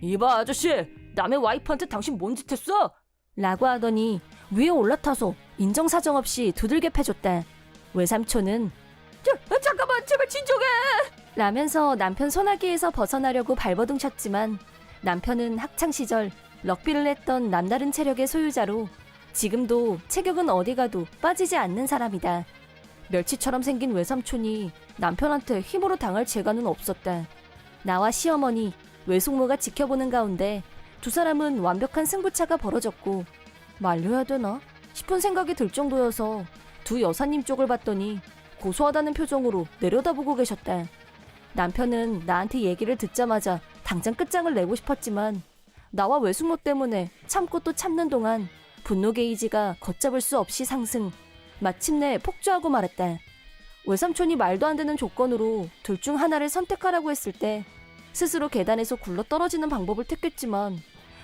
이봐 아저씨 남의 와이프한테 당신 뭔 짓 했어? 라고 하더니 위에 올라타서 인정사정 없이 두들겨 패줬다. 외삼촌은 잠깐만 제발 진정해! 라면서 남편 손아귀에서 벗어나려고 발버둥 쳤지만 남편은 학창시절 럭비를 했던 남다른 체력의 소유자로 지금도 체격은 어디 가도 빠지지 않는 사람이다. 멸치처럼 생긴 외삼촌이 남편한테 힘으로 당할 재간은 없었다. 나와 시어머니, 외숙모가 지켜보는 가운데 두 사람은 완벽한 승부차가 벌어졌고 말려야 되나 싶은 생각이 들 정도여서 두 여사님 쪽을 봤더니 고소하다는 표정으로 내려다보고 계셨다. 남편은 나한테 얘기를 듣자마자 당장 끝장을 내고 싶었지만 나와 외숙모 때문에 참고 또 참는 동안 분노 게이지가 걷잡을 수 없이 상승. 마침내 폭주하고 말았다. 외삼촌이 말도 안 되는 조건으로 둘 중 하나를 선택하라고 했을 때 스스로 계단에서 굴러 떨어지는 방법을 택했지만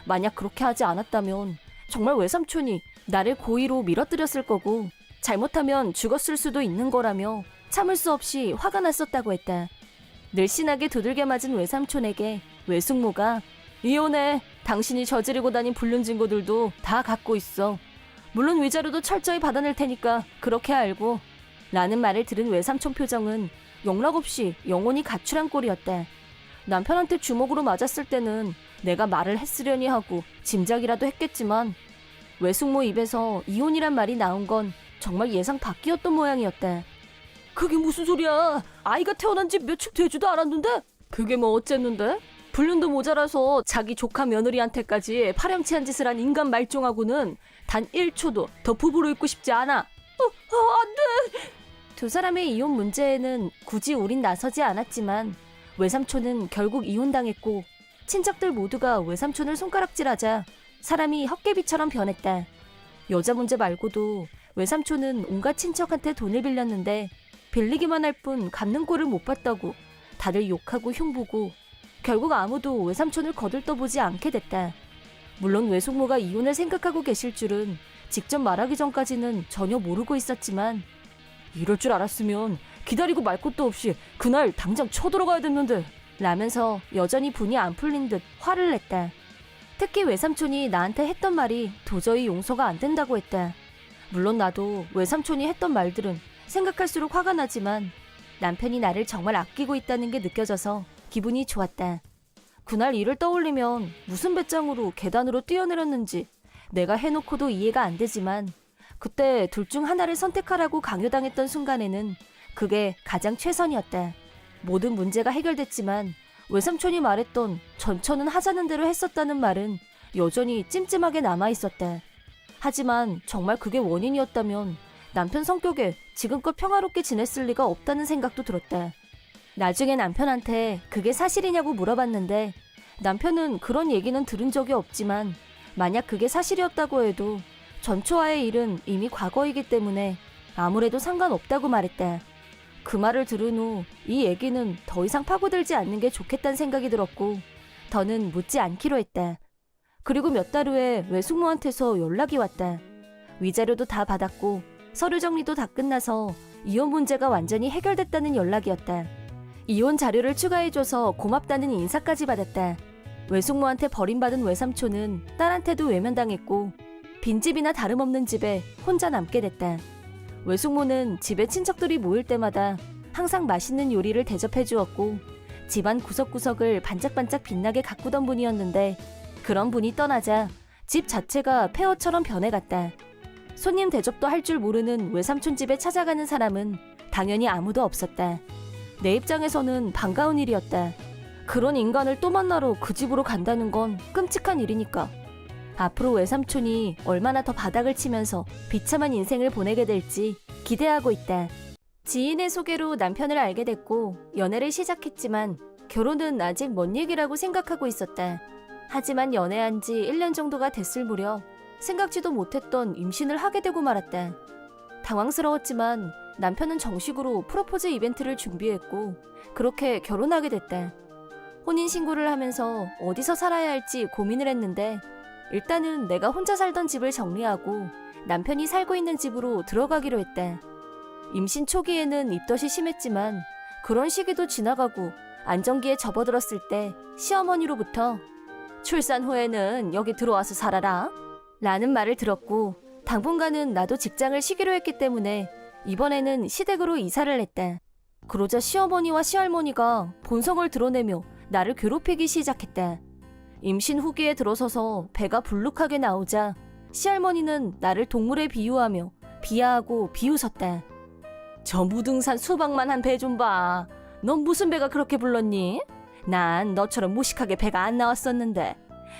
만약 그렇게 하지 않았다면 정말 외삼촌이 나를 고의로 밀어뜨렸을 거고 잘못하면 죽었을 수도 있는 거라며 참을 수 없이 화가 났었다고 했다. 늘씬하게 두들겨 맞은 외삼촌에게 외숙모가 이혼해. 당신이 저지르고 다닌 불륜 증거들도 다 갖고 있어. 물론 위자료도 철저히 받아낼 테니까 그렇게 알고. 라는 말을 들은 외삼촌 표정은 영락없이 영혼이 가출한 꼴이었다. 남편한테 주먹으로 맞았을 때는 내가 말을 했으려니 하고 짐작이라도 했겠지만 외숙모 입에서 이혼이란 말이 나온 건 정말 예상 밖이었던 모양이었다. 그게 무슨 소리야? 아이가 태어난 지 며칠 되지도 않았는데? 그게 뭐 어쨌는데? 불륜도 모자라서 자기 조카 며느리한테까지 파렴치한 짓을 한 인간 말종하고는 단 1초도 더 부부로 있고 싶지 않아. 안 돼! 두 사람의 이혼 문제에는 굳이 우린 나서지 않았지만 외삼촌은 결국 이혼당했고 친척들 모두가 외삼촌을 손가락질하자 사람이 헛개비처럼 변했다. 여자 문제 말고도 외삼촌은 온갖 친척한테 돈을 빌렸는데 빌리기만 할 뿐 갚는 꼴을 못 봤다고 다들 욕하고 흉보고 결국 아무도 외삼촌을 거들떠보지 않게 됐다. 물론 외숙모가 이혼을 생각하고 계실 줄은 직접 말하기 전까지는 전혀 모르고 있었지만 이럴 줄 알았으면 기다리고 말 것도 없이 그날 당장 쳐들어가야 됐는데 라면서 여전히 분이 안 풀린 듯 화를 냈다. 특히 외삼촌이 나한테 했던 말이 도저히 용서가 안 된다고 했다. 물론 나도 외삼촌이 했던 말들은 생각할수록 화가 나지만 남편이 나를 정말 아끼고 있다는 게 느껴져서 기분이 좋았다. 그날 일을 떠올리면 무슨 배짱으로 계단으로 뛰어내렸는지 내가 해놓고도 이해가 안 되지만 그때 둘 중 하나를 선택하라고 강요당했던 순간에는 그게 가장 최선이었다. 모든 문제가 해결됐지만 외삼촌이 말했던 전처는 하자는 대로 했었다는 말은 여전히 찜찜하게 남아있었다. 하지만 정말 그게 원인이었다면 남편 성격에 지금껏 평화롭게 지냈을 리가 없다는 생각도 들었다. 나중에 남편한테 그게 사실이냐고 물어봤는데 남편은 그런 얘기는 들은 적이 없지만 만약 그게 사실이었다고 해도 전초와의 일은 이미 과거이기 때문에 아무래도 상관없다고 말했다. 그 말을 들은 후 이 얘기는 더 이상 파고들지 않는 게 좋겠다는 생각이 들었고 더는 묻지 않기로 했다. 그리고 몇 달 후에 외숙모한테서 연락이 왔다. 위자료도 다 받았고 서류 정리도 다 끝나서 이혼 문제가 완전히 해결됐다는 연락이었다. 이혼 자료를 추가해줘서 고맙다는 인사까지 받았다. 외숙모한테 버림받은 외삼촌은 딸한테도 외면당했고 빈집이나 다름없는 집에 혼자 남게 됐다. 외숙모는 집에 친척들이 모일 때마다 항상 맛있는 요리를 대접해 주었고 집안 구석구석을 반짝반짝 빛나게 가꾸던 분이었는데 그런 분이 떠나자 집 자체가 폐허처럼 변해갔다. 손님 대접도 할 줄 모르는 외삼촌 집에 찾아가는 사람은 당연히 아무도 없었다. 내 입장에서는 반가운 일이었다. 그런 인간을 또 만나러 그 집으로 간다는 건 끔찍한 일이니까. 앞으로 외삼촌이 얼마나 더 바닥을 치면서 비참한 인생을 보내게 될지 기대하고 있다. 지인의 소개로 남편을 알게 됐고 연애를 시작했지만 결혼은 아직 먼 얘기라고 생각하고 있었다. 하지만 연애한 지 1년 정도가 됐을 무렵 생각지도 못했던 임신을 하게 되고 말았다. 당황스러웠지만 남편은 정식으로 프로포즈 이벤트를 준비했고 그렇게 결혼하게 됐다. 혼인신고를 하면서 어디서 살아야 할지 고민을 했는데 일단은 내가 혼자 살던 집을 정리하고 남편이 살고 있는 집으로 들어가기로 했다. 임신 초기에는 입덧이 심했지만 그런 시기도 지나가고 안정기에 접어들었을 때 시어머니로부터 출산 후에는 여기 들어와서 살아라. 라는 말을 들었고 당분간은 나도 직장을 쉬기로 했기 때문에 이번에는 시댁으로 이사를 했다. 그러자 시어머니와 시할머니가 본성을 드러내며 나를 괴롭히기 시작했다. 임신 후기에 들어서서 배가 불룩하게 나오자 시할머니는 나를 동물에 비유하며 비하하고 비웃었다. 저 무등산 수박만한 배 좀 봐. 넌 무슨 배가 그렇게 불렀니? 난 너처럼 무식하게 배가 안 나왔었는데.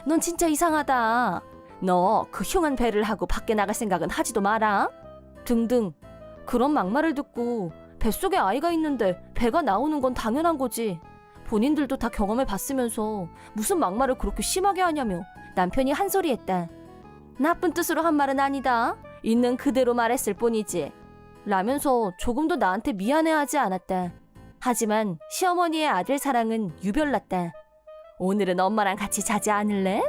넌 진짜 이상하다. 너 그 흉한 배를 하고 밖에 나갈 생각은 하지도 마라. 등등. 그런 막말을 듣고 뱃속에 아이가 있는데 배가 나오는 건 당연한 거지. 본인들도 다 경험해 봤으면서 무슨 막말을 그렇게 심하게 하냐며 남편이 한 소리 했다. 나쁜 뜻으로 한 말은 아니다. 있는 그대로 말했을 뿐이지. 라면서 조금도 나한테 미안해하지 않았다. 하지만 시어머니의 아들 사랑은 유별났다. 오늘은 엄마랑 같이 자지 않을래?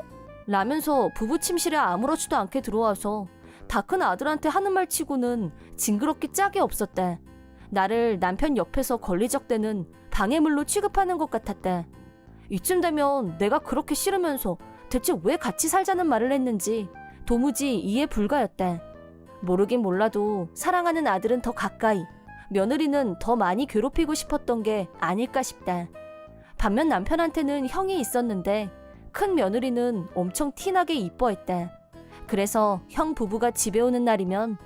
라면서 부부 침실에 아무렇지도 않게 들어와서 다 큰 아들한테 하는 말 치고는 징그럽게 짝이 없었다. 나를 남편 옆에서 걸리적대는 방해물로 취급하는 것 같았다. 이쯤 되면 내가 그렇게 싫으면서 대체 왜 같이 살자는 말을 했는지 도무지 이해 불가였다. 모르긴 몰라도 사랑하는 아들은 더 가까이, 며느리는 더 많이 괴롭히고 싶었던 게 아닐까 싶다. 반면 남편한테는 형이 있었는데 큰 며느리는 엄청 티나게 이뻐했다. 그래서 형 부부가 집에 오는 날이면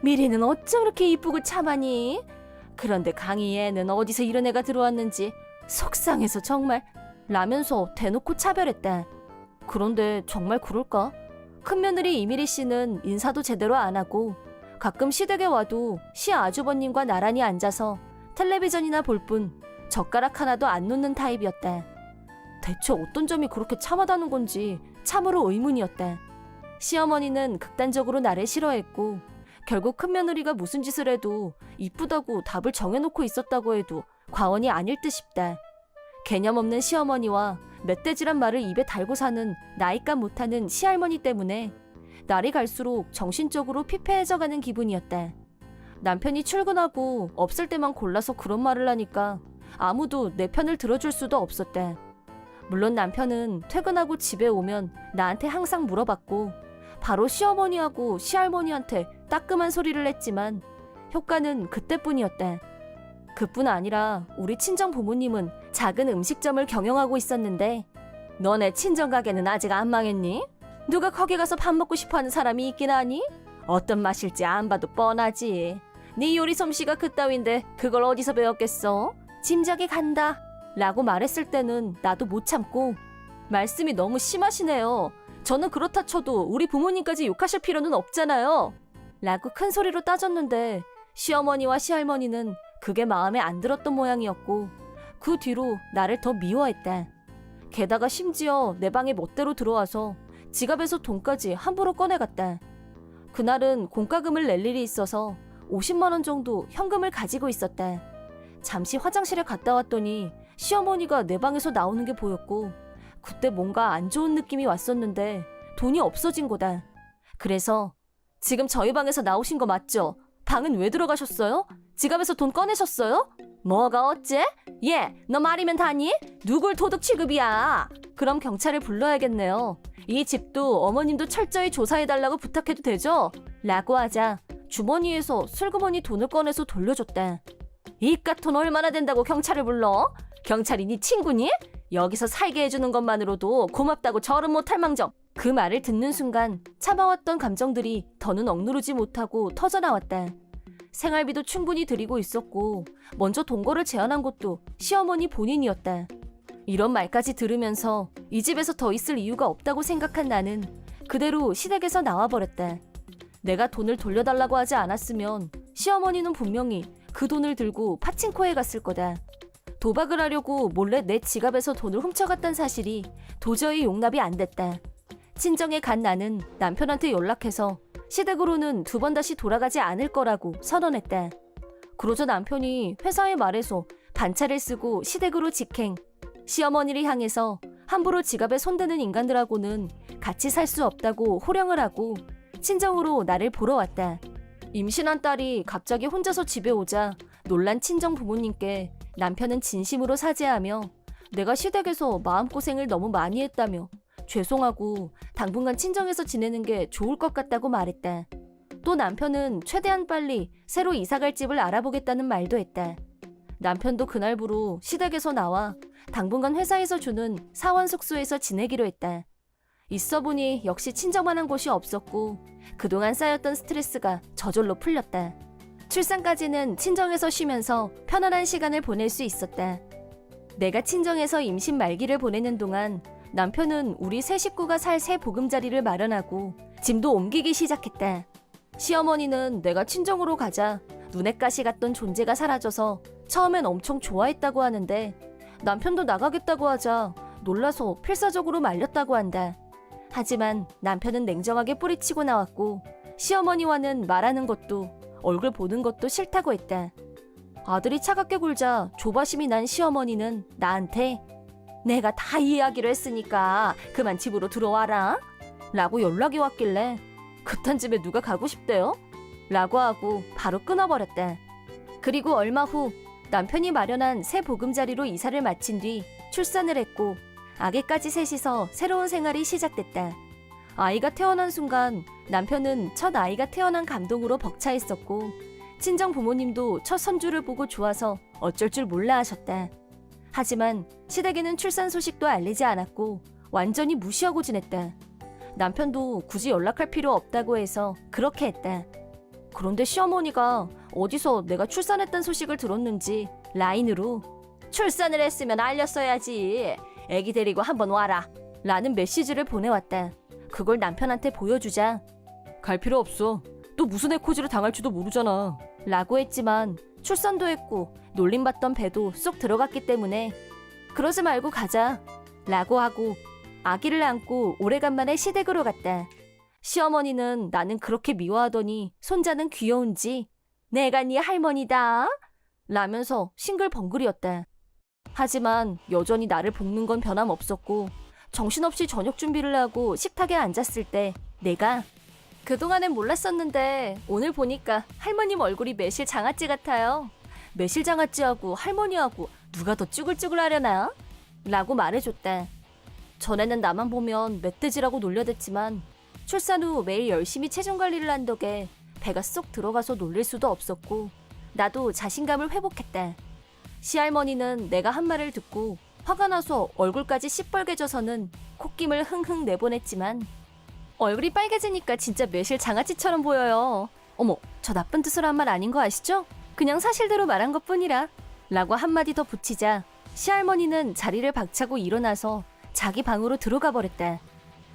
미리는 어쩜 이렇게 이쁘고 참하니? 그런데 강희 애는 어디서 이런 애가 들어왔는지 속상해서 정말 라면서 대놓고 차별했다. 그런데 정말 그럴까? 큰며느리 이미리 씨는 인사도 제대로 안 하고 가끔 시댁에 와도 시아주버님과 나란히 앉아서 텔레비전이나 볼 뿐 젓가락 하나도 안 놓는 타입이었다. 대체 어떤 점이 그렇게 참하다는 건지 참으로 의문이었다. 시어머니는 극단적으로 나를 싫어했고 결국 큰며느리가 무슨 짓을 해도 이쁘다고 답을 정해놓고 있었다고 해도 과언이 아닐 듯 싶다. 개념 없는 시어머니와 멧돼지란 말을 입에 달고 사는 나이값 못하는 시할머니 때문에 날이 갈수록 정신적으로 피폐해져가는 기분이었다. 남편이 출근하고 없을 때만 골라서 그런 말을 하니까 아무도 내 편을 들어줄 수도 없었다. 물론 남편은 퇴근하고 집에 오면 나한테 항상 물어봤고 바로 시어머니하고 시할머니한테 따끔한 소리를 했지만 효과는 그때뿐이었다. 그뿐 아니라 우리 친정 부모님은 작은 음식점을 경영하고 있었는데 너네 친정 가게는 아직 안 망했니? 누가 거기 가서 밥 먹고 싶어하는 사람이 있긴 하니? 어떤 맛일지 안 봐도 뻔하지. 네 요리 솜씨가 그따윈데 그걸 어디서 배웠겠어? 짐작이 간다 라고 말했을 때는 나도 못 참고 말씀이 너무 심하시네요. 저는 그렇다 쳐도 우리 부모님까지 욕하실 필요는 없잖아요. 라고 큰 소리로 따졌는데 시어머니와 시할머니는 그게 마음에 안 들었던 모양이었고 그 뒤로 나를 더 미워했다. 게다가 심지어 내 방에 멋대로 들어와서 지갑에서 돈까지 함부로 꺼내갔다. 그날은 공과금을 낼 일이 있어서 50만 원 정도 현금을 가지고 있었다. 잠시 화장실에 갔다 왔더니 시어머니가 내 방에서 나오는 게 보였고 그때 뭔가 안 좋은 느낌이 왔었는데 돈이 없어진 거다. 그래서 지금 저희 방에서 나오신 거 맞죠? 방은 왜 들어가셨어요? 지갑에서 돈 꺼내셨어요? 뭐가 어째? 너 말이면 다니? 누굴 도둑 취급이야? 그럼 경찰을 불러야겠네요. 이 집도 어머님도 철저히 조사해달라고 부탁해도 되죠? 라고 하자 주머니에서 슬그머니 돈을 꺼내서 돌려줬다. 이깟 돈 얼마나 된다고 경찰을 불러? 경찰이 네 친구니? 여기서 살게 해주는 것만으로도 고맙다고 절은 못할 망정. 그 말을 듣는 순간 참아왔던 감정들이 더는 억누르지 못하고 터져나왔다. 생활비도 충분히 드리고 있었고 먼저 동거를 제안한 것도 시어머니 본인이었다. 이런 말까지 들으면서 이 집에서 더 있을 이유가 없다고 생각한 나는 그대로 시댁에서 나와버렸다. 내가 돈을 돌려달라고 하지 않았으면 시어머니는 분명히 그 돈을 들고 파친코에 갔을 거다. 도박을 하려고 몰래 내 지갑에서 돈을 훔쳐갔단 사실이 도저히 용납이 안 됐다. 친정에 간 나는 남편한테 연락해서 시댁으로는 2번 다시 돌아가지 않을 거라고 선언했다. 그러자 남편이 회사에 말해서 반차를 쓰고 시댁으로 직행. 시어머니를 향해서 함부로 지갑에 손대는 인간들하고는 같이 살 수 없다고 호령을 하고 친정으로 나를 보러 왔다. 임신한 딸이 갑자기 혼자서 집에 오자 놀란 친정 부모님께 남편은 진심으로 사죄하며 내가 시댁에서 마음고생을 너무 많이 했다며 죄송하고 당분간 친정에서 지내는 게 좋을 것 같다고 말했다. 또 남편은 최대한 빨리 새로 이사갈 집을 알아보겠다는 말도 했다. 남편도 그날부로 시댁에서 나와 당분간 회사에서 주는 사원 숙소에서 지내기로 했다. 있어 보니 역시 친정만한 곳이 없었고 그동안 쌓였던 스트레스가 저절로 풀렸다. 출산까지는 친정에서 쉬면서 편안한 시간을 보낼 수 있었다. 내가 친정에서 임신 말기를 보내는 동안 남편은 우리 세 식구가 살 새 보금자리를 마련하고 짐도 옮기기 시작했다. 시어머니는 내가 친정으로 가자 눈엣 가시 같던 존재가 사라져서 처음엔 엄청 좋아했다고 하는데 남편도 나가겠다고 하자 놀라서 필사적으로 말렸다고 한다. 하지만 남편은 냉정하게 뿌리치고 나왔고 시어머니와는 말하는 것도 얼굴 보는 것도 싫다고 했다. 아들이 차갑게 굴자 조바심이 난 시어머니는 나한테 내가 다 이해하기로 했으니까 그만 집으로 들어와라 라고 연락이 왔길래 그딴 집에 누가 가고 싶대요? 라고 하고 바로 끊어버렸다. 그리고 얼마 후 남편이 마련한 새 보금자리로 이사를 마친 뒤 출산을 했고 아기까지 셋이서 새로운 생활이 시작됐다. 아이가 태어난 순간 남편은 첫 아이가 태어난 감동으로 벅차했었고 친정 부모님도 첫 손주를 보고 좋아서 어쩔 줄 몰라 하셨다. 하지만 시댁에는 출산 소식도 알리지 않았고 완전히 무시하고 지냈다. 남편도 굳이 연락할 필요 없다고 해서 그렇게 했다. 그런데 시어머니가 어디서 내가 출산했다는 소식을 들었는지 라인으로 출산을 했으면 알렸어야지. 애기 데리고 한번 와라 라는 메시지를 보내왔다. 그걸 남편한테 보여주자 갈 필요 없어. 또 무슨 에코지를 당할지도 모르잖아 라고 했지만 출산도 했고 놀림받던 배도 쏙 들어갔기 때문에 그러지 말고 가자 라고 하고 아기를 안고 오래간만에 시댁으로 갔다. 시어머니는 나는 그렇게 미워하더니 손자는 귀여운지 내가 네 할머니다 라면서 싱글벙글이었다. 하지만 여전히 나를 볶는 건 변함없었고 정신없이 저녁 준비를 하고 식탁에 앉았을 때 내가 그동안엔 몰랐었는데 오늘 보니까 할머님 얼굴이 매실 장아찌 같아요. 매실 장아찌하고 할머니하고 누가 더 쭈글쭈글하려나? 라고 말해줬다. 전에는 나만 보면 멧돼지라고 놀려댔지만 출산 후 매일 열심히 체중 관리를 한 덕에 배가 쏙 들어가서 놀릴 수도 없었고 나도 자신감을 회복했다. 시할머니는 내가 한 말을 듣고 화가 나서 얼굴까지 시뻘개져서는 콧김을 흥흥 내보냈지만 얼굴이 빨개지니까 진짜 매실 장아찌처럼 보여요. 어머, 저 나쁜 뜻으로 한 말 아닌 거 아시죠? 그냥 사실대로 말한 것뿐이라 라고 한마디 더 붙이자 시할머니는 자리를 박차고 일어나서 자기 방으로 들어가 버렸다.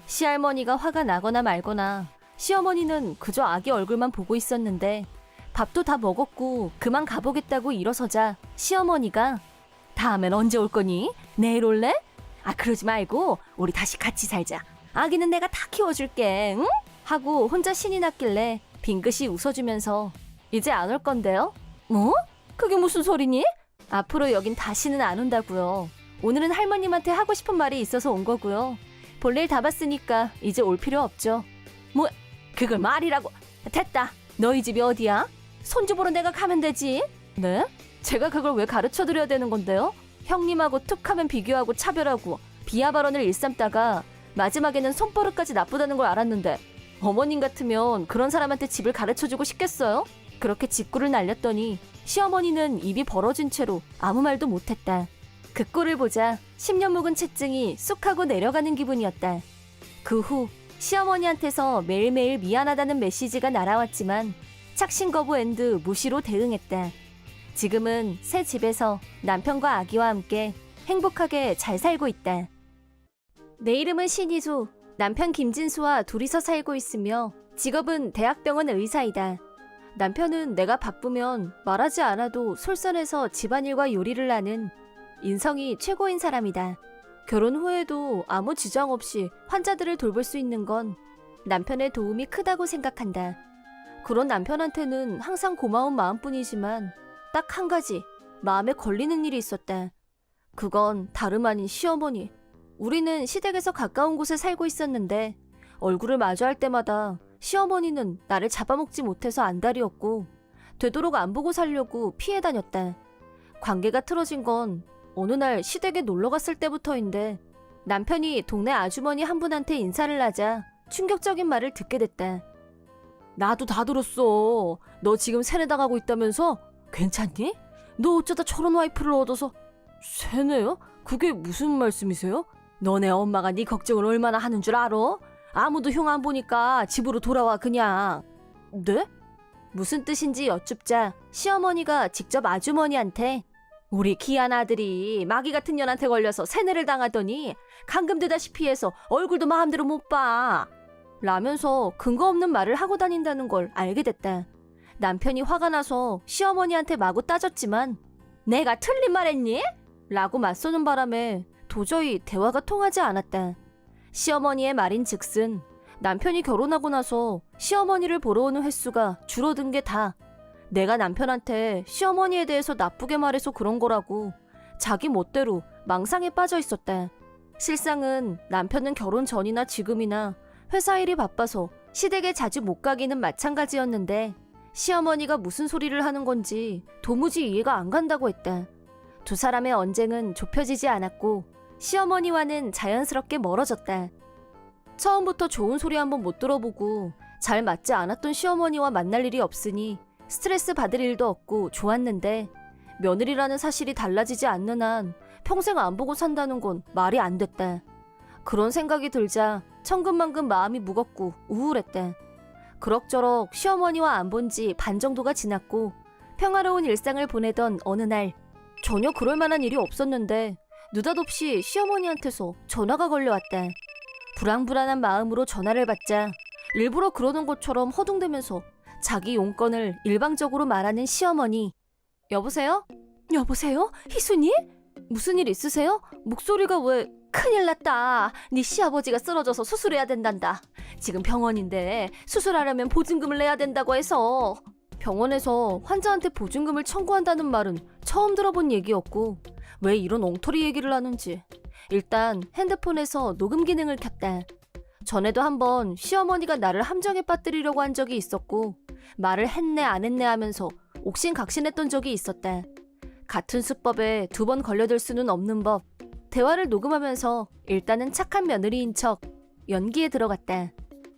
시할머니가 화가 나거나 말거나 시어머니는 그저 아기 얼굴만 보고 있었는데 밥도 다 먹었고 그만 가보겠다고 일어서자 시어머니가 다음엔 언제 올 거니? 내일 올래? 아 그러지 말고 우리 다시 같이 살자. 아기는 내가 다 키워줄게. 응? 하고 혼자 신이 났길래 빙긋이 웃어주면서 이제 안 올 건데요? 뭐? 그게 무슨 소리니? 앞으로 여긴 다시는 안 온다고요. 오늘은 할머님한테 하고 싶은 말이 있어서 온 거고요. 볼일 다 봤으니까 이제 올 필요 없죠. 뭐 그걸 말이라고. 됐다. 너희 집이 어디야? 손주 보러 내가 가면 되지. 네? 제가 그걸 왜 가르쳐드려야 되는 건데요? 형님하고 툭하면 비교하고 차별하고 비하 발언을 일삼다가 마지막에는 손버릇까지 나쁘다는 걸 알았는데 어머님 같으면 그런 사람한테 집을 가르쳐주고 싶겠어요? 그렇게 직구를 날렸더니 시어머니는 입이 벌어진 채로 아무 말도 못했다. 그 꼴을 보자 10년 묵은 채증이 쑥 하고 내려가는 기분이었다. 그 후 시어머니한테서 매일매일 미안하다는 메시지가 날아왔지만 착신 거부 앤드 무시로 대응했다. 지금은 새 집에서 남편과 아기와 함께 행복하게 잘 살고 있다. 내 이름은 신희수, 남편 김진수와 둘이서 살고 있으며 직업은 대학병원 의사이다. 남편은 내가 바쁘면 말하지 않아도 솔선해서 집안일과 요리를 하는 인성이 최고인 사람이다. 결혼 후에도 아무 지장 없이 환자들을 돌볼 수 있는 건 남편의 도움이 크다고 생각한다. 그런 남편한테는 항상 고마운 마음뿐이지만 딱 한 가지 마음에 걸리는 일이 있었다. 그건 다름 아닌 시어머니. 우리는 시댁에서 가까운 곳에 살고 있었는데 얼굴을 마주할 때마다 시어머니는 나를 잡아먹지 못해서 안달이었고 되도록 안 보고 살려고 피해 다녔다. 관계가 틀어진 건 어느 날 시댁에 놀러 갔을 때부터인데 남편이 동네 아주머니 한 분한테 인사를 하자 충격적인 말을 듣게 됐다. 나도 다 들었어. 너 지금 세뇌당하고 있다면서? 괜찮니? 너 어쩌다 저런 와이프를 얻어서. 세뇌요? 그게 무슨 말씀이세요? 너네 엄마가 네 걱정을 얼마나 하는 줄 알아? 아무도 형 안 보니까 집으로 돌아와 그냥. 네? 무슨 뜻인지 여쭙자 시어머니가 직접 아주머니한테 우리 귀한 아들이 마귀 같은 년한테 걸려서 세뇌를 당하더니 감금되다시피 해서 얼굴도 마음대로 못 봐. 라면서 근거 없는 말을 하고 다닌다는 걸 알게 됐다. 남편이 화가 나서 시어머니한테 마구 따졌지만 내가 틀린 말 했니? 라고 맞서는 바람에 도저히 대화가 통하지 않았다. 시어머니의 말인 즉슨 남편이 결혼하고 나서 시어머니를 보러 오는 횟수가 줄어든 게 다 내가 남편한테 시어머니에 대해서 나쁘게 말해서 그런 거라고 자기 멋대로 망상에 빠져 있었다. 실상은 남편은 결혼 전이나 지금이나 회사 일이 바빠서 시댁에 자주 못 가기는 마찬가지였는데 시어머니가 무슨 소리를 하는 건지 도무지 이해가 안 간다고 했다. 두 사람의 언쟁은 좁혀지지 않았고 시어머니와는 자연스럽게 멀어졌다. 처음부터 좋은 소리 한번 못 들어보고 잘 맞지 않았던 시어머니와 만날 일이 없으니 스트레스 받을 일도 없고 좋았는데 며느리라는 사실이 달라지지 않는 한 평생 안 보고 산다는 건 말이 안 됐다. 그런 생각이 들자 천근만근 마음이 무겁고 우울했다. 그럭저럭 시어머니와 안 본 지 반 정도가 지났고 평화로운 일상을 보내던 어느 날 전혀 그럴 만한 일이 없었는데 느닷없이 시어머니한테서 전화가 걸려왔다. 불안불안한 마음으로 전화를 받자 일부러 그러는 것처럼 허둥대면서 자기 용건을 일방적으로 말하는 시어머니. 여보세요? 여보세요? 희순이? 무슨 일 있으세요? 목소리가 왜... 큰일 났다. 네 시아버지가 쓰러져서 수술해야 된단다. 지금 병원인데 수술하려면 보증금을 내야 된다고 해서. 병원에서 환자한테 보증금을 청구한다는 말은 처음 들어본 얘기였고 왜 이런 엉터리 얘기를 하는지. 일단 핸드폰에서 녹음 기능을 켰다. 전에도 한번 시어머니가 나를 함정에 빠뜨리려고 한 적이 있었고 말을 했네 안 했네 하면서 옥신각신했던 적이 있었다. 같은 수법에 두 번 걸려들 수는 없는 법. 대화를 녹음하면서 일단은 착한 며느리인 척 연기에 들어갔다.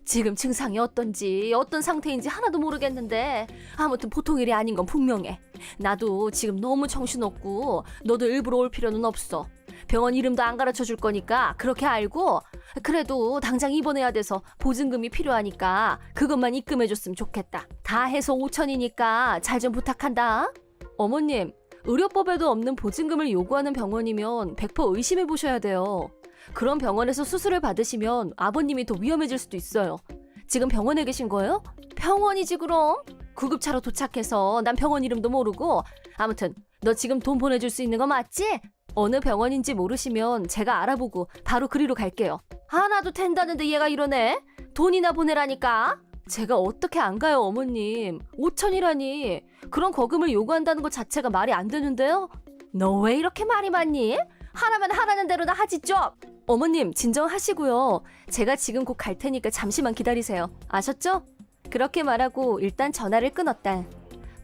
지금 증상이 어떤지 어떤 상태인지 하나도 모르겠는데 아무튼 보통 일이 아닌 건 분명해. 나도 지금 너무 정신없고 너도 일부러 올 필요는 없어. 병원 이름도 안 가르쳐 줄 거니까 그렇게 알고 그래도 당장 입원해야 돼서 보증금이 필요하니까 그것만 입금해 줬으면 좋겠다. 다 해서 5천이니까 잘 좀 부탁한다. 어머님, 의료법에도 없는 보증금을 요구하는 병원이면 100% 의심해 보셔야 돼요. 그런 병원에서 수술을 받으시면 아버님이 더 위험해질 수도 있어요. 지금 병원에 계신 거예요? 병원이지 그럼. 구급차로 도착해서 난 병원 이름도 모르고. 아무튼 너 지금 돈 보내줄 수 있는 거 맞지? 어느 병원인지 모르시면 제가 알아보고 바로 그리로 갈게요. 하나도 된다는데 얘가 이러네. 돈이나 보내라니까. 제가 어떻게 안 가요 어머님. 5천이라니. 그런 거금을 요구한다는 것 자체가 말이 안 되는데요. 너 왜 이렇게 말이 많니? 하라면 하라는 대로 다 하지 좀. 어머님 진정하시고요. 제가 지금 곧 갈 테니까 잠시만 기다리세요. 아셨죠? 그렇게 말하고 일단 전화를 끊었다.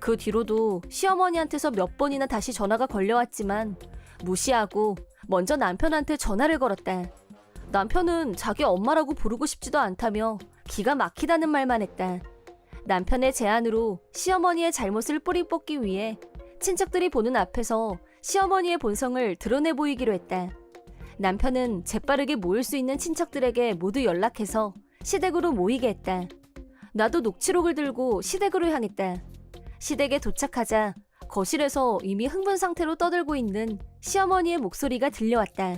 그 뒤로도 시어머니한테서 몇 번이나 다시 전화가 걸려왔지만 무시하고 먼저 남편한테 전화를 걸었다. 남편은 자기 엄마라고 부르고 싶지도 않다며 기가 막히다는 말만 했다. 남편의 제안으로 시어머니의 잘못을 뿌리 뽑기 위해 친척들이 보는 앞에서 시어머니의 본성을 드러내 보이기로 했다. 남편은 재빠르게 모일 수 있는 친척들에게 모두 연락해서 시댁으로 모이게 했다. 나도 녹취록을 들고 시댁으로 향했다. 시댁에 도착하자 거실에서 이미 흥분 상태로 떠들고 있는 시어머니의 목소리가 들려왔다.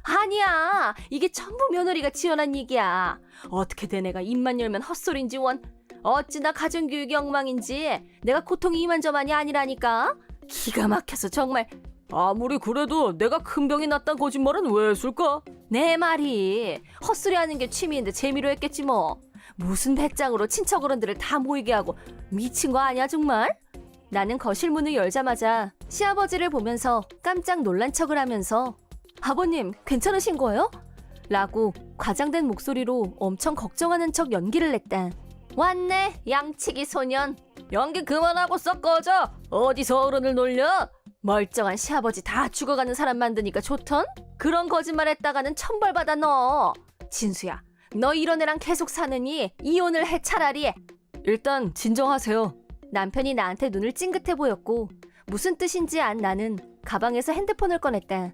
아니야, 이게 전부 며느리가 지어낸 얘기야. 어떻게 된 애가 입만 열면 헛소리인지 원. 어찌나 가정교육이 엉망인지 내가 고통이 이만저만이 아니라니까. 기가 막혀서 정말. 아무리 그래도 내가 큰 병이 났단 거짓말은 왜 했을까? 내 말이 헛소리하는 게 취미인데 재미로 했겠지 뭐. 무슨 배짱으로 친척 어른들을 다 모이게 하고 미친 거 아니야 정말? 나는 거실 문을 열자마자 시아버지를 보면서 깜짝 놀란 척을 하면서 아버님 괜찮으신 거예요? 라고 과장된 목소리로 엄청 걱정하는 척 연기를 냈다. 왔네 양치기 소년. 연기 그만하고 썩 꺼져. 어디서 어른을 놀려? 멀쩡한 시아버지 다 죽어가는 사람 만드니까 좋던? 그런 거짓말 했다가는 천벌받아 너. 진수야, 너 이런 애랑 계속 사느니 이혼을 해 차라리. 일단 진정하세요. 남편이 나한테 눈을 찡긋해 보였고 무슨 뜻인지 안 나는 가방에서 핸드폰을 꺼냈다.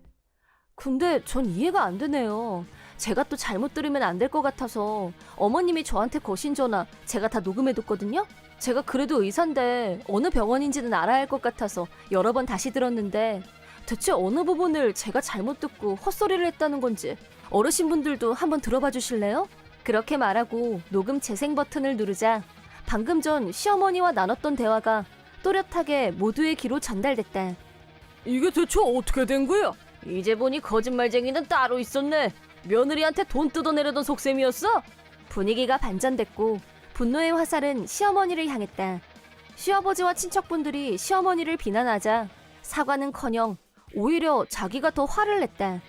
근데 전 이해가 안 되네요. 제가 또 잘못 들으면 안 될 것 같아서 어머님이 저한테 거신 전화 제가 다 녹음해뒀거든요? 제가 그래도 의사인데 어느 병원인지는 알아야 할 것 같아서 여러 번 다시 들었는데 대체 어느 부분을 제가 잘못 듣고 헛소리를 했다는 건지 어르신분들도 한번 들어봐 주실래요? 그렇게 말하고 녹음 재생 버튼을 누르자 방금 전 시어머니와 나눴던 대화가 또렷하게 모두의 귀로 전달됐다. 이게 대체 어떻게 된 거야? 이제 보니 거짓말쟁이는 따로 있었네. 며느리한테 돈 뜯어내려던 속셈이었어? 분위기가 반전됐고 분노의 화살은 시어머니를 향했다. 시아버지와 친척분들이 시어머니를 비난하자 사과는커녕 오히려 자기가 더 화를 냈다.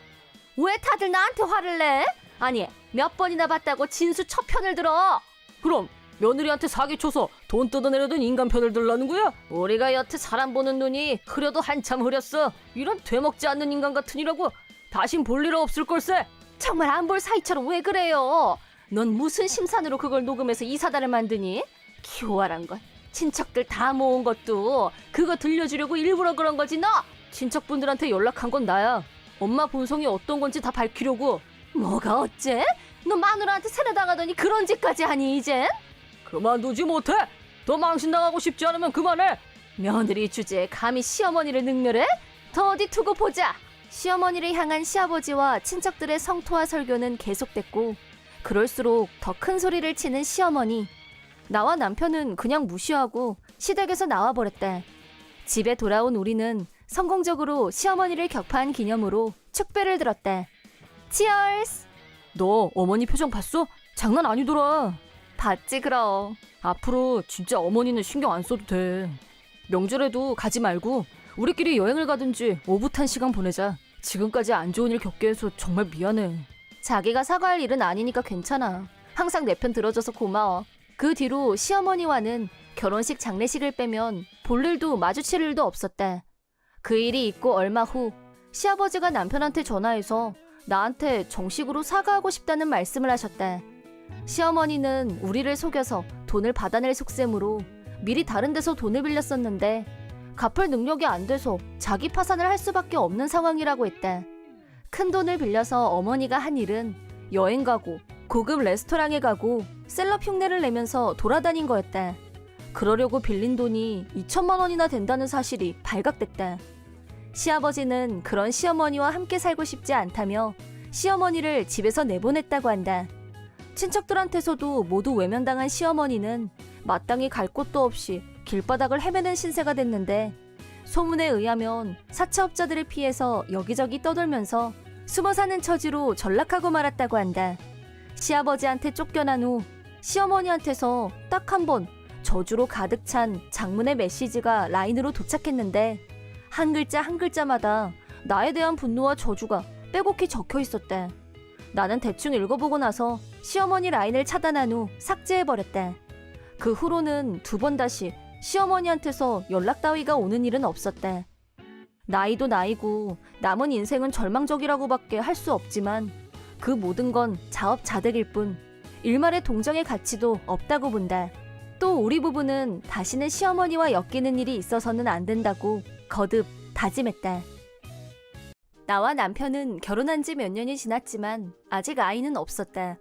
왜 다들 나한테 화를 내? 아니, 몇 번이나 봤다고 진수 첫 편을 들어. 그럼 며느리한테 사기쳐서 돈 뜯어내려던 인간 편을 들라는 거야? 우리가 여태 사람 보는 눈이 흐려도 한참 흐렸어. 이런 되먹지 않는 인간 같으니라고 다신 볼 일 없을 걸세. 정말 안 볼 사이처럼 왜 그래요? 넌 무슨 심산으로 그걸 녹음해서 이 사단을 만드니? 기호활한 건 친척들 다 모은 것도 그거 들려주려고 일부러 그런 거지 너? 친척분들한테 연락한 건 나야. 엄마 본성이 어떤 건지 다 밝히려고. 뭐가 어째? 너 마누라한테 세뇌당하더니 그런 짓까지 하니 이젠? 그만두지 못해. 더 망신당하고 싶지 않으면 그만해. 며느리 주제에 감히 시어머니를 능멸해? 더 어디 두고 보자. 시어머니를 향한 시아버지와 친척들의 성토와 설교는 계속됐고 그럴수록 더 큰 소리를 치는 시어머니. 나와 남편은 그냥 무시하고 시댁에서 나와버렸다. 집에 돌아온 우리는 성공적으로 시어머니를 격파한 기념으로 축배를 들었다. 치얼스! 너 어머니 표정 봤어? 장난 아니더라. 봤지 그럼. 앞으로 진짜 어머니는 신경 안 써도 돼. 명절에도 가지 말고 우리끼리 여행을 가든지 오붓한 시간 보내자. 지금까지 안 좋은 일 겪게 해서 정말 미안해. 자기가 사과할 일은 아니니까 괜찮아. 항상 내 편 들어줘서 고마워. 그 뒤로 시어머니와는 결혼식 장례식을 빼면 볼 일도 마주칠 일도 없었다. 그 일이 있고 얼마 후 시아버지가 남편한테 전화해서 나한테 정식으로 사과하고 싶다는 말씀을 하셨다. 시어머니는 우리를 속여서 돈을 받아낼 속셈으로 미리 다른 데서 돈을 빌렸었는데 갚을 능력이 안 돼서 자기 파산을 할 수밖에 없는 상황이라고 했다. 큰 돈을 빌려서 어머니가 한 일은 여행 가고 고급 레스토랑에 가고 셀럽 흉내를 내면서 돌아다닌 거였다. 그러려고 빌린 돈이 2천만 원이나 된다는 사실이 발각됐다. 시아버지는 그런 시어머니와 함께 살고 싶지 않다며 시어머니를 집에서 내보냈다고 한다. 친척들한테서도 모두 외면당한 시어머니는 마땅히 갈 곳도 없이 길바닥을 헤매는 신세가 됐는데 소문에 의하면 사채업자들을 피해서 여기저기 떠돌면서 숨어 사는 처지로 전락하고 말았다고 한다. 시아버지한테 쫓겨난 후 시어머니한테서 딱 한 번 저주로 가득 찬 장문의 메시지가 라인으로 도착했는데 한 글자 한 글자마다 나에 대한 분노와 저주가 빼곡히 적혀 있었다. 나는 대충 읽어보고 나서 시어머니 라인을 차단한 후 삭제해버렸다. 그 후로는 두 번 다시 시어머니한테서 연락 따위가 오는 일은 없었다. 나이도 나이고 남은 인생은 절망적이라고밖에 할 수 없지만 그 모든 건 자업자득일 뿐 일말의 동정의 가치도 없다고 본다. 또 우리 부부는 다시는 시어머니와 엮이는 일이 있어서는 안 된다고 거듭 다짐했다. 나와 남편은 결혼한 지 몇 년이 지났지만 아직 아이는 없었다.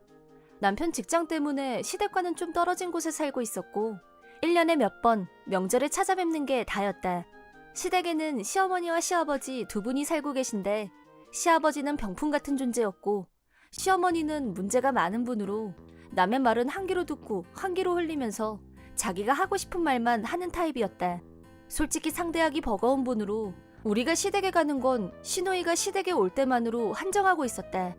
남편 직장 때문에 시댁과는 좀 떨어진 곳에 살고 있었고 1년에 몇 번 명절에 찾아뵙는 게 다였다. 시댁에는 시어머니와 시아버지 두 분이 살고 계신데 시아버지는 병풍 같은 존재였고 시어머니는 문제가 많은 분으로 남의 말은 한 귀로 듣고 한 귀로 흘리면서 자기가 하고 싶은 말만 하는 타입이었다. 솔직히 상대하기 버거운 분으로 우리가 시댁에 가는 건 시누이가 시댁에 올 때만으로 한정하고 있었다.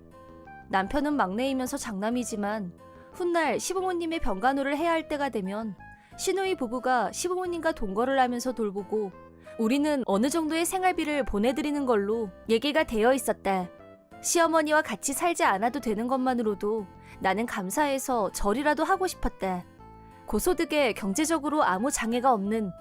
남편은 막내이면서 장남이지만 훗날 시부모님의 병간호를 해야 할 때가 되면 시누이 부부가 시부모님과 동거를 하면서 돌보고 우리는 어느 정도의 생활비를 보내드리는 걸로 얘기가 되어 있었다. 시어머니와 같이 살지 않아도 되는 것만으로도 나는 감사해서 절이라도 하고 싶었다. 고소득에 경제적으로 아무 장애가 없는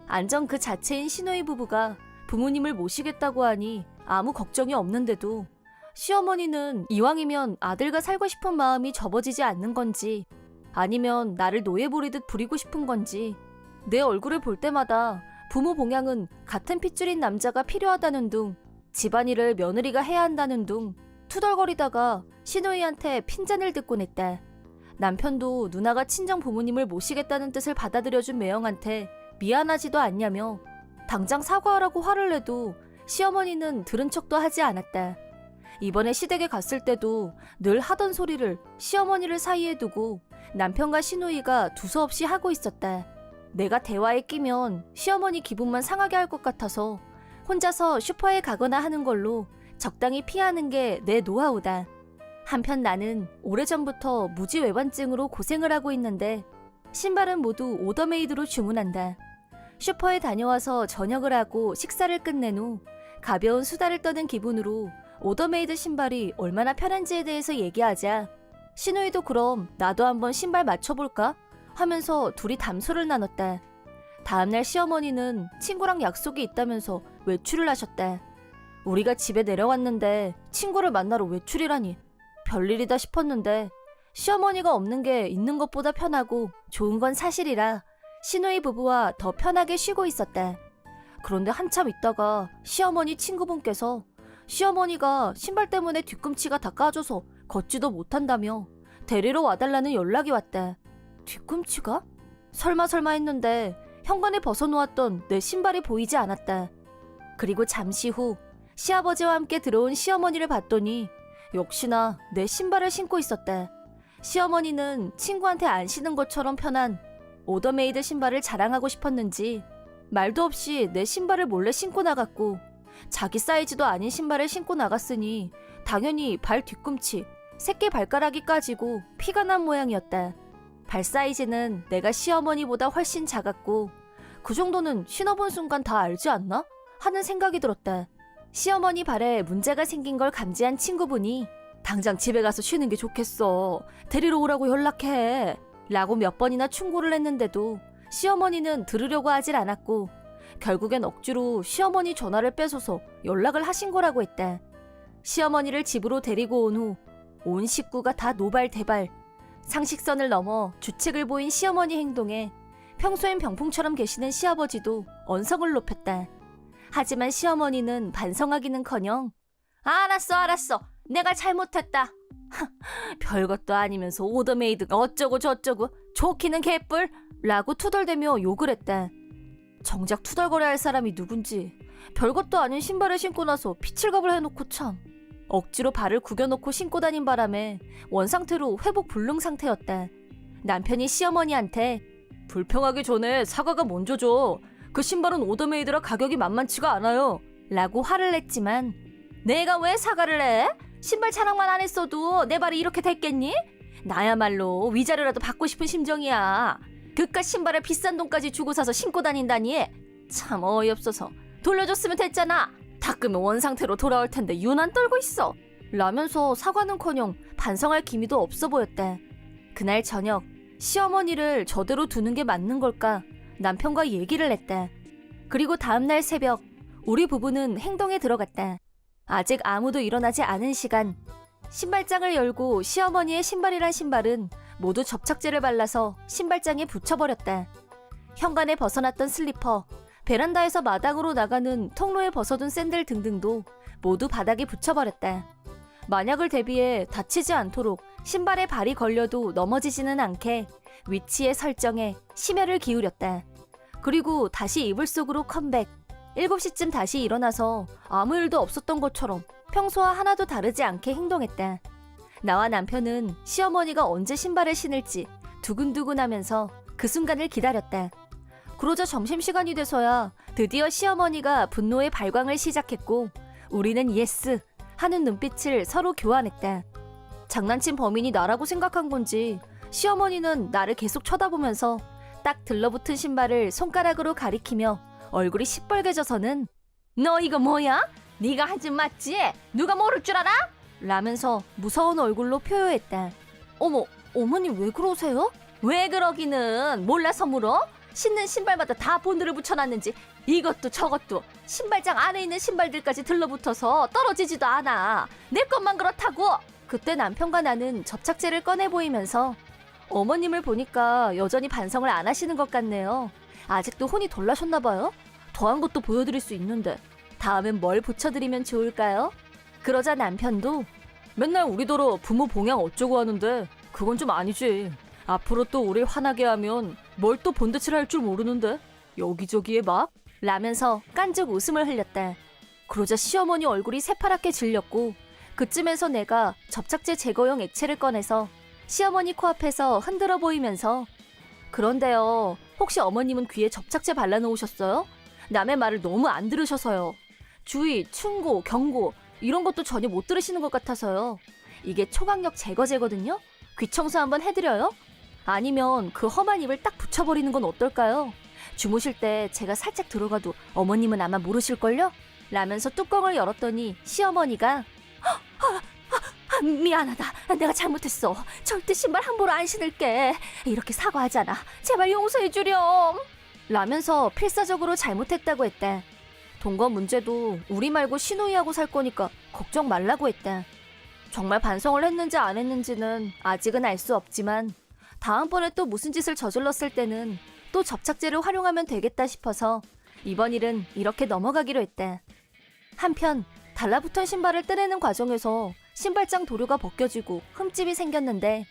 안정 그 자체인 시누이 부부가 부모님을 모시겠다고 하니 아무 걱정이 없는데도 시어머니는 이왕이면 아들과 살고 싶은 마음이 접어지지 않는 건지 아니면 나를 노예 부리듯 부리고 싶은 건지 내 얼굴을 볼 때마다 부모 봉양은 같은 핏줄인 남자가 필요하다는 둥 집안일을 며느리가 해야 한다는 둥 투덜거리다가 시누이한테 핀잔을 듣곤 했다. 남편도 누나가 친정 부모님을 모시겠다는 뜻을 받아들여준 매형한테 미안하지도 않냐며 당장 사과하라고 화를 내도 시어머니는 들은 척도 하지 않았다. 이번에 시댁에 갔을 때도 늘 하던 소리를 시어머니를 사이에 두고 남편과 시누이가 두서없이 하고 있었다. 내가 대화에 끼면 시어머니 기분만 상하게 할 것 같아서 혼자서 슈퍼에 가거나 하는 걸로 적당히 피하는 게 내 노하우다. 한편 나는 오래전부터 무지외반증으로 고생을 하고 있는데 신발은 모두 오더메이드로 주문한다. 슈퍼에 다녀와서 저녁을 하고 식사를 끝낸 후 가벼운 수다를 떠는 기분으로 오더메이드 신발이 얼마나 편한지에 대해서 얘기하자 시누이도 그럼 나도 한번 신발 맞춰볼까? 하면서 둘이 담소를 나눴다. 다음날 시어머니는 친구랑 약속이 있다면서 외출을 하셨다. 우리가 집에 내려왔는데 친구를 만나러 외출이라니 별일이다 싶었는데 시어머니가 없는 게 있는 것보다 편하고 좋은 건 사실이라 시누이 부부와 더 편하게 쉬고 있었다. 그런데 한참 있다가 시어머니 친구분께서 시어머니가 신발 때문에 뒤꿈치가 다 까져서 걷지도 못한다며 데리러 와달라는 연락이 왔다. 뒤꿈치가? 설마 했는데 현관에 벗어놓았던 내 신발이 보이지 않았다. 그리고 잠시 후 시아버지와 함께 들어온 시어머니를 봤더니 역시나 내 신발을 신고 있었다. 시어머니는 친구한테 안 신은 것처럼 편한 오더메이드 신발을 자랑하고 싶었는지 말도 없이 내 신발을 몰래 신고 나갔고 자기 사이즈도 아닌 신발을 신고 나갔으니 당연히 발 뒤꿈치, 새끼 발가락이 까지고 피가 난 모양이었다. 발 사이즈는 내가 시어머니보다 훨씬 작았고 그 정도는 신어본 순간 다 알지 않나? 하는 생각이 들었다. 시어머니 발에 문제가 생긴 걸 감지한 친구분이 당장 집에 가서 쉬는 게 좋겠어. 데리러 오라고 연락해. 라고 몇 번이나 충고를 했는데도 시어머니는 들으려고 하질 않았고 결국엔 억지로 시어머니 전화를 뺏어서 연락을 하신 거라고 했다. 시어머니를 집으로 데리고 온 후 온 식구가 다 노발대발 상식선을 넘어 주책을 보인 시어머니 행동에 평소엔 병풍처럼 계시는 시아버지도 언성을 높였다. 하지만 시어머니는 반성하기는커녕 알았어. 내가 잘못했다. 별것도 아니면서 오더메이드가 어쩌고 저쩌고 좋기는 개뿔 라고 투덜대며 욕을 했다. 정작 투덜거려야 할 사람이 누군지 별것도 아닌 신발을 신고 나서 피칠갑을 해놓고 참 억지로 발을 구겨놓고 신고 다닌 바람에 원상태로 회복 불능 상태였다. 남편이 시어머니한테 불평하기 전에 사과가 먼저 줘. 그 신발은 오더메이드라 가격이 만만치가 않아요. 라고 화를 냈지만 내가 왜 사과를 해? 신발 자랑만 안 했어도 내 발이 이렇게 됐겠니? 나야말로 위자료라도 받고 싶은 심정이야. 그깟 신발을 비싼 돈까지 주고 사서 신고 다닌다니 참 어이없어서 돌려줬으면 됐잖아. 닦으면 원상태로 돌아올 텐데 유난 떨고 있어. 라면서 사과는커녕 반성할 기미도 없어 보였다. 그날 저녁 시어머니를 저대로 두는 게 맞는 걸까 남편과 얘기를 했다. 그리고 다음날 새벽 우리 부부는 행동에 들어갔다. 아직 아무도 일어나지 않은 시간 신발장을 열고 시어머니의 신발이란 신발은 모두 접착제를 발라서 신발장에 붙여버렸다. 현관에 벗어났던 슬리퍼, 베란다에서 마당으로 나가는 통로에 벗어둔 샌들 등등도 모두 바닥에 붙여버렸다. 만약을 대비해 다치지 않도록 신발에 발이 걸려도 넘어지지는 않게 위치에 설정해 심혈을 기울였다. 그리고 다시 이불 속으로 컴백. 7시쯤 다시 일어나서 아무 일도 없었던 것처럼 평소와 하나도 다르지 않게 행동했다. 나와 남편은 시어머니가 언제 신발을 신을지 두근두근하면서 그 순간을 기다렸다. 그러자 점심시간이 돼서야 드디어 시어머니가 분노의 발광을 시작했고 우리는 예스 하는 눈빛을 서로 교환했다. 장난친 범인이 나라고 생각한 건지 시어머니는 나를 계속 쳐다보면서 딱 들러붙은 신발을 손가락으로 가리키며 얼굴이 시뻘개져서는 너 이거 뭐야? 네가 한 짓 맞지? 누가 모를 줄 알아? 라면서 무서운 얼굴로 표효했다. 어머, 어머니 왜 그러세요? 왜 그러기는 몰라서 물어? 신는 신발마다 다 본드를 붙여놨는지 이것도 저것도 신발장 안에 있는 신발들까지 들러붙어서 떨어지지도 않아. 내 것만 그렇다고. 그때 남편과 나는 접착제를 꺼내 보이면서 어머님을 보니까 여전히 반성을 안 하시는 것 같네요. 아직도 혼이 덜 나셨나 봐요. 더한 것도 보여드릴 수 있는데 다음엔 뭘 붙여드리면 좋을까요? 그러자 남편도 맨날 우리더러 부모 봉양 어쩌고 하는데 그건 좀 아니지. 앞으로 또 우릴 화나게 하면 뭘 또 본드칠 할 줄 모르는데 여기저기에 막? 라면서 깐죽 웃음을 흘렸다. 그러자 시어머니 얼굴이 새파랗게 질렸고 그쯤에서 내가 접착제 제거용 액체를 꺼내서 시어머니 코앞에서 흔들어 보이면서 그런데요, 혹시 어머님은 귀에 접착제 발라놓으셨어요? 남의 말을 너무 안 들으셔서요. 주의, 충고, 경고 이런 것도 전혀 못 들으시는 것 같아서요. 이게 초강력 제거제거든요? 귀 청소 한번 해드려요? 아니면 그 험한 입을 딱 붙여버리는 건 어떨까요? 주무실 때 제가 살짝 들어가도 어머님은 아마 모르실걸요? 라면서 뚜껑을 열었더니 시어머니가 미안하다. 내가 잘못했어. 절대 신발 함부로 안 신을게. 이렇게 사과하잖아. 제발 용서해주렴. 라면서 필사적으로 잘못했다고 했다. 동거 문제도 우리 말고 시누이하고 살 거니까 걱정 말라고 했다. 정말 반성을 했는지 안 했는지는 아직은 알 수 없지만 다음번에 또 무슨 짓을 저질렀을 때는 또 접착제를 활용하면 되겠다 싶어서 이번 일은 이렇게 넘어가기로 했다. 한편 달라붙은 신발을 떼내는 과정에서 신발장 도료가 벗겨지고 흠집이 생겼는데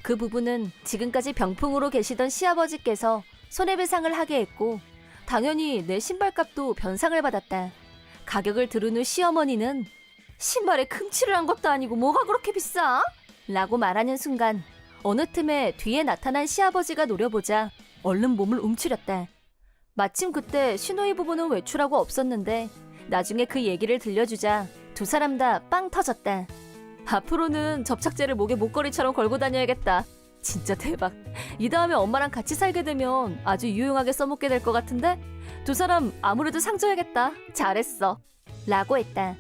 그 부분은 지금까지 병풍으로 계시던 시아버지께서 손해배상을 하게 했고 당연히 내 신발값도 변상을 받았다. 가격을 들은 후 시어머니는 신발에 금칠을 한 것도 아니고 뭐가 그렇게 비싸? 라고 말하는 순간 어느 틈에 뒤에 나타난 시아버지가 노려보자 얼른 몸을 움츠렸다. 마침 그때 시누이 부부는 외출하고 없었는데 나중에 그 얘기를 들려주자 두 사람 다 빵 터졌다. 앞으로는 접착제를 목에 목걸이처럼 걸고 다녀야겠다. 진짜 대박. 이 다음에 엄마랑 같이 살게 되면 아주 유용하게 써먹게 될 것 같은데? 두 사람 아무래도 상 줘야겠다. 잘했어. 라고 했다.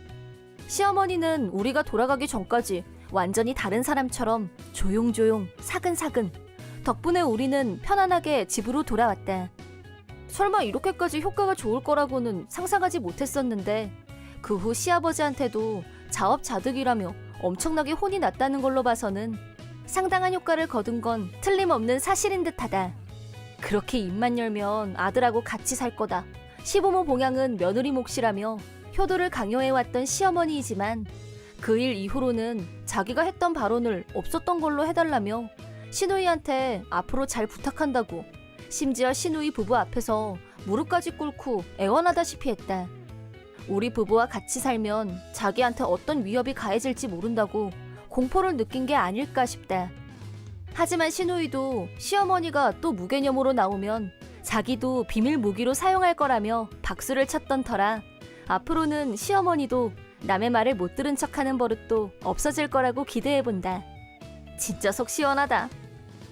시어머니는 우리가 돌아가기 전까지 완전히 다른 사람처럼 조용조용 사근사근. 덕분에 우리는 편안하게 집으로 돌아왔다. 설마 이렇게까지 효과가 좋을 거라고는 상상하지 못했었는데 그 후 시아버지한테도 자업자득이라며 엄청나게 혼이 났다는 걸로 봐서는 상당한 효과를 거둔 건 틀림없는 사실인 듯하다. 그렇게 입만 열면 아들하고 같이 살 거다. 시부모 봉양은 며느리 몫이라며 효도를 강요해왔던 시어머니이지만 그 일 이후로는 자기가 했던 발언을 없었던 걸로 해달라며 시누이한테 앞으로 잘 부탁한다고 심지어 시누이 부부 앞에서 무릎까지 꿇고 애원하다시피 했다. 우리 부부와 같이 살면 자기한테 어떤 위협이 가해질지 모른다고 공포를 느낀 게 아닐까 싶다. 하지만 시누이도 시어머니가 또 무개념으로 나오면 자기도 비밀 무기로 사용할 거라며 박수를 쳤던 터라 앞으로는 시어머니도 남의 말을 못 들은 척하는 버릇도 없어질 거라고 기대해본다. 진짜 속 시원하다.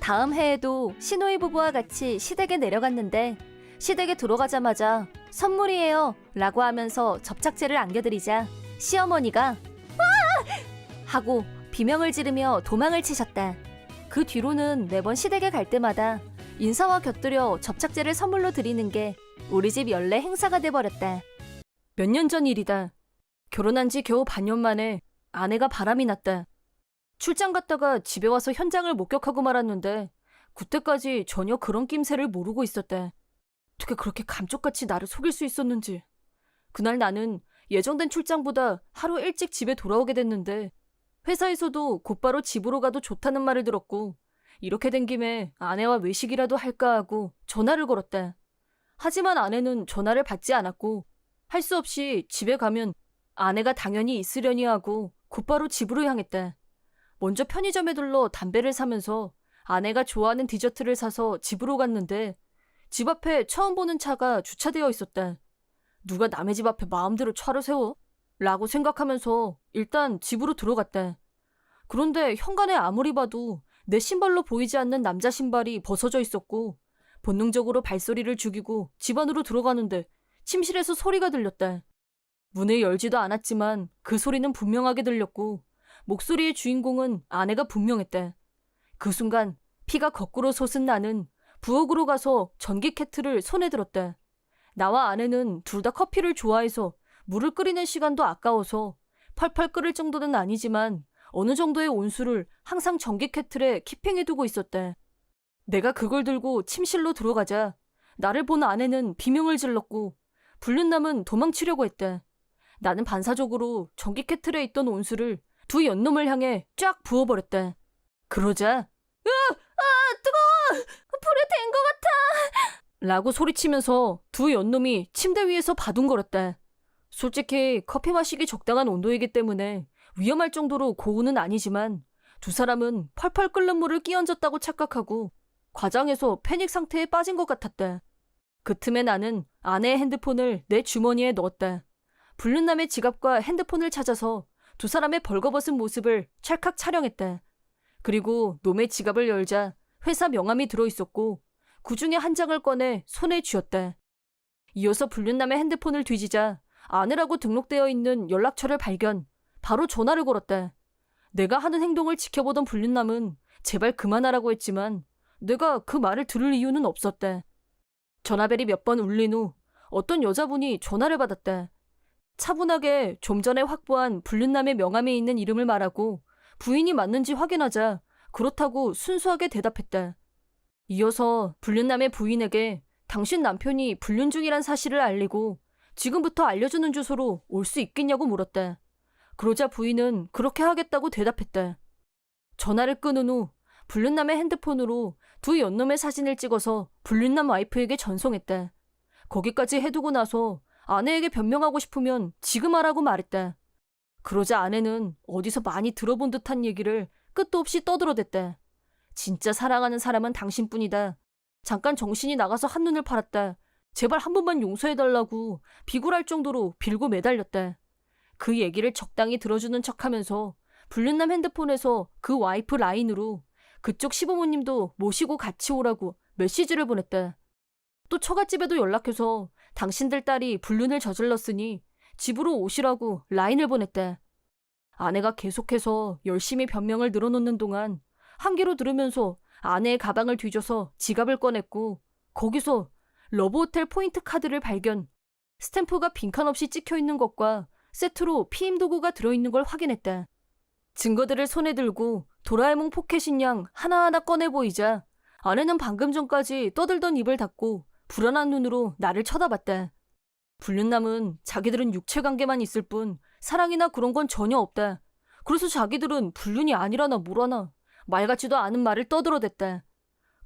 다음 해에도 시누이 부부와 같이 시댁에 내려갔는데 시댁에 들어가자마자 선물이에요 라고 하면서 접착제를 안겨드리자 시어머니가 하고 비명을 지르며 도망을 치셨다. 그 뒤로는 매번 시댁에 갈 때마다 인사와 곁들여 접착제를 선물로 드리는 게 우리 집 연례 행사가 돼버렸다. 몇 년 전 일이다. 결혼한 지 겨우 반년 만에 아내가 바람이 났다. 출장 갔다가 집에 와서 현장을 목격하고 말았는데 그때까지 전혀 그런 낌새를 모르고 있었다. 어떻게 그렇게 감쪽같이 나를 속일 수 있었는지. 그날 나는 예정된 출장보다 하루 일찍 집에 돌아오게 됐는데 회사에서도 곧바로 집으로 가도 좋다는 말을 들었고 이렇게 된 김에 아내와 외식이라도 할까 하고 전화를 걸었다. 하지만 아내는 전화를 받지 않았고 할 수 없이 집에 가면 아내가 당연히 있으려니 하고 곧바로 집으로 향했다. 먼저 편의점에 들러 담배를 사면서 아내가 좋아하는 디저트를 사서 집으로 갔는데 집 앞에 처음 보는 차가 주차되어 있었다. 누가 남의 집 앞에 마음대로 차를 세워? 라고 생각하면서 일단 집으로 들어갔다. 그런데 현관에 아무리 봐도 내 신발로 보이지 않는 남자 신발이 벗어져 있었고 본능적으로 발소리를 죽이고 집 안으로 들어가는데 침실에서 소리가 들렸다. 문을 열지도 않았지만 그 소리는 분명하게 들렸고 목소리의 주인공은 아내가 분명했다. 그 순간 피가 거꾸로 솟은 나는 부엌으로 가서 전기 케틀을 손에 들었다. 나와 아내는 둘 다 커피를 좋아해서 물을 끓이는 시간도 아까워서 펄펄 끓을 정도는 아니지만 어느 정도의 온수를 항상 전기 케틀에 키핑해두고 있었다. 내가 그걸 들고 침실로 들어가자 나를 본 아내는 비명을 질렀고 불륜남은 도망치려고 했다. 나는 반사적으로 전기 케틀에 있던 온수를 두 연놈을 향해 쫙 부어버렸다. 그러자 뜨거워! 불에 댄 것 같아! 라고 소리치면서 두 연놈이 침대 위에서 바둥거렸다. 솔직히 커피 마시기 적당한 온도이기 때문에 위험할 정도로 고온은 아니지만 두 사람은 펄펄 끓는 물을 끼얹었다고 착각하고 과장해서 패닉 상태에 빠진 것 같았다. 그 틈에 나는 아내의 핸드폰을 내 주머니에 넣었다. 불륜남의 지갑과 핸드폰을 찾아서 두 사람의 벌거벗은 모습을 찰칵 촬영했다. 그리고 놈의 지갑을 열자 회사 명함이 들어있었고 그 중에 한 장을 꺼내 손에 쥐었다. 이어서 불륜남의 핸드폰을 뒤지자 아내라고 등록되어 있는 연락처를 발견. 바로 전화를 걸었다. 내가 하는 행동을 지켜보던 불륜남은 제발 그만하라고 했지만 내가 그 말을 들을 이유는 없었다. 전화벨이 몇 번 울린 후 어떤 여자분이 전화를 받았다. 차분하게 좀 전에 확보한 불륜남의 명함에 있는 이름을 말하고 부인이 맞는지 확인하자 그렇다고 순수하게 대답했다. 이어서 불륜남의 부인에게 당신 남편이 불륜 중이란 사실을 알리고 지금부터 알려주는 주소로 올 수 있겠냐고 물었다. 그러자 부인은 그렇게 하겠다고 대답했다. 전화를 끊은 후 불륜남의 핸드폰으로 두 연놈의 사진을 찍어서 불륜남 와이프에게 전송했다. 거기까지 해두고 나서 아내에게 변명하고 싶으면 지금 하라고 말했다. 그러자 아내는 어디서 많이 들어본 듯한 얘기를 끝도 없이 떠들어댔다. 진짜 사랑하는 사람은 당신뿐이다. 잠깐 정신이 나가서 한눈을 팔았다. 제발 한 번만 용서해달라고 비굴할 정도로 빌고 매달렸다. 그 얘기를 적당히 들어주는 척하면서 불륜남 핸드폰에서 그 와이프 라인으로 그쪽 시부모님도 모시고 같이 오라고 메시지를 보냈다. 또 처갓집에도 연락해서 당신들 딸이 불륜을 저질렀으니 집으로 오시라고 라인을 보냈다. 아내가 계속해서 열심히 변명을 늘어놓는 동안 한 귀로 들으면서 아내의 가방을 뒤져서 지갑을 꺼냈고 거기서 러브호텔 포인트 카드를 발견. 스탬프가 빈칸 없이 찍혀있는 것과 세트로 피임 도구가 들어있는 걸 확인했다. 증거들을 손에 들고 도라에몽 포켓인 양 하나하나 꺼내 보이자 아내는 방금 전까지 떠들던 입을 닫고 불안한 눈으로 나를 쳐다봤다. 불륜남은 자기들은 육체관계만 있을 뿐 사랑이나 그런 건 전혀 없다. 그래서 자기들은 불륜이 아니라나 뭐라나 말 같지도 않은 말을 떠들어댔다.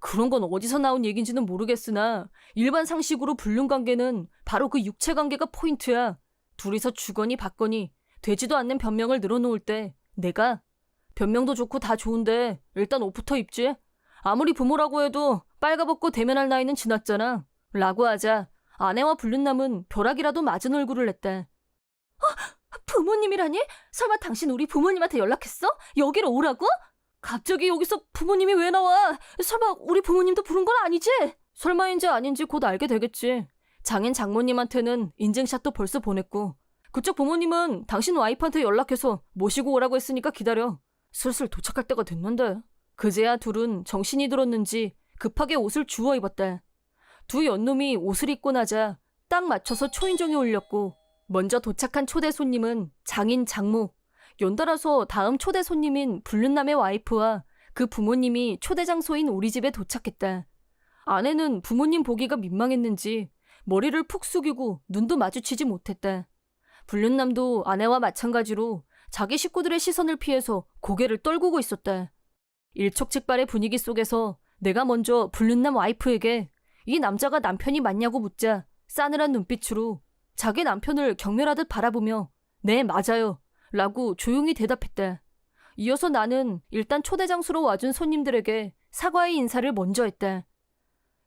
그런 건 어디서 나온 얘긴지는 모르겠으나 일반 상식으로 불륜관계는 바로 그 육체관계가 포인트야. 둘이서 주거니 받거니 되지도 않는 변명을 늘어놓을 때 내가 변명도 좋고 다 좋은데 일단 옷부터 입지. 아무리 부모라고 해도 빨가벗고 대면할 나이는 지났잖아. 라고 하자 아내와 불륜남은 벼락이라도 맞은 얼굴을 냈다. 부모님이라니? 설마 당신 우리 부모님한테 연락했어? 여기로 오라고? 갑자기 여기서 부모님이 왜 나와? 설마 우리 부모님도 부른 건 아니지? 설마인지 아닌지 곧 알게 되겠지. 장인 장모님한테는 인증샷도 벌써 보냈고 그쪽 부모님은 당신 와이프한테 연락해서 모시고 오라고 했으니까 기다려. 슬슬 도착할 때가 됐는데. 그제야 둘은 정신이 들었는지 급하게 옷을 주워 입었다. 두 연놈이 옷을 입고 나자 딱 맞춰서 초인종이 울렸고 먼저 도착한 초대 손님은 장인 장모, 연달아서 다음 초대 손님인 불륜남의 와이프와 그 부모님이 초대 장소인 우리 집에 도착했다. 아내는 부모님 보기가 민망했는지 머리를 푹 숙이고 눈도 마주치지 못했다. 불륜남도 아내와 마찬가지로 자기 식구들의 시선을 피해서 고개를 떨구고 있었다. 일촉즉발의 분위기 속에서 내가 먼저 불륜남 와이프에게 이 남자가 남편이 맞냐고 묻자 싸늘한 눈빛으로 자기 남편을 경멸하듯 바라보며 네 맞아요 라고 조용히 대답했다. 이어서 나는 일단 초대 장소로 와준 손님들에게 사과의 인사를 먼저 했다.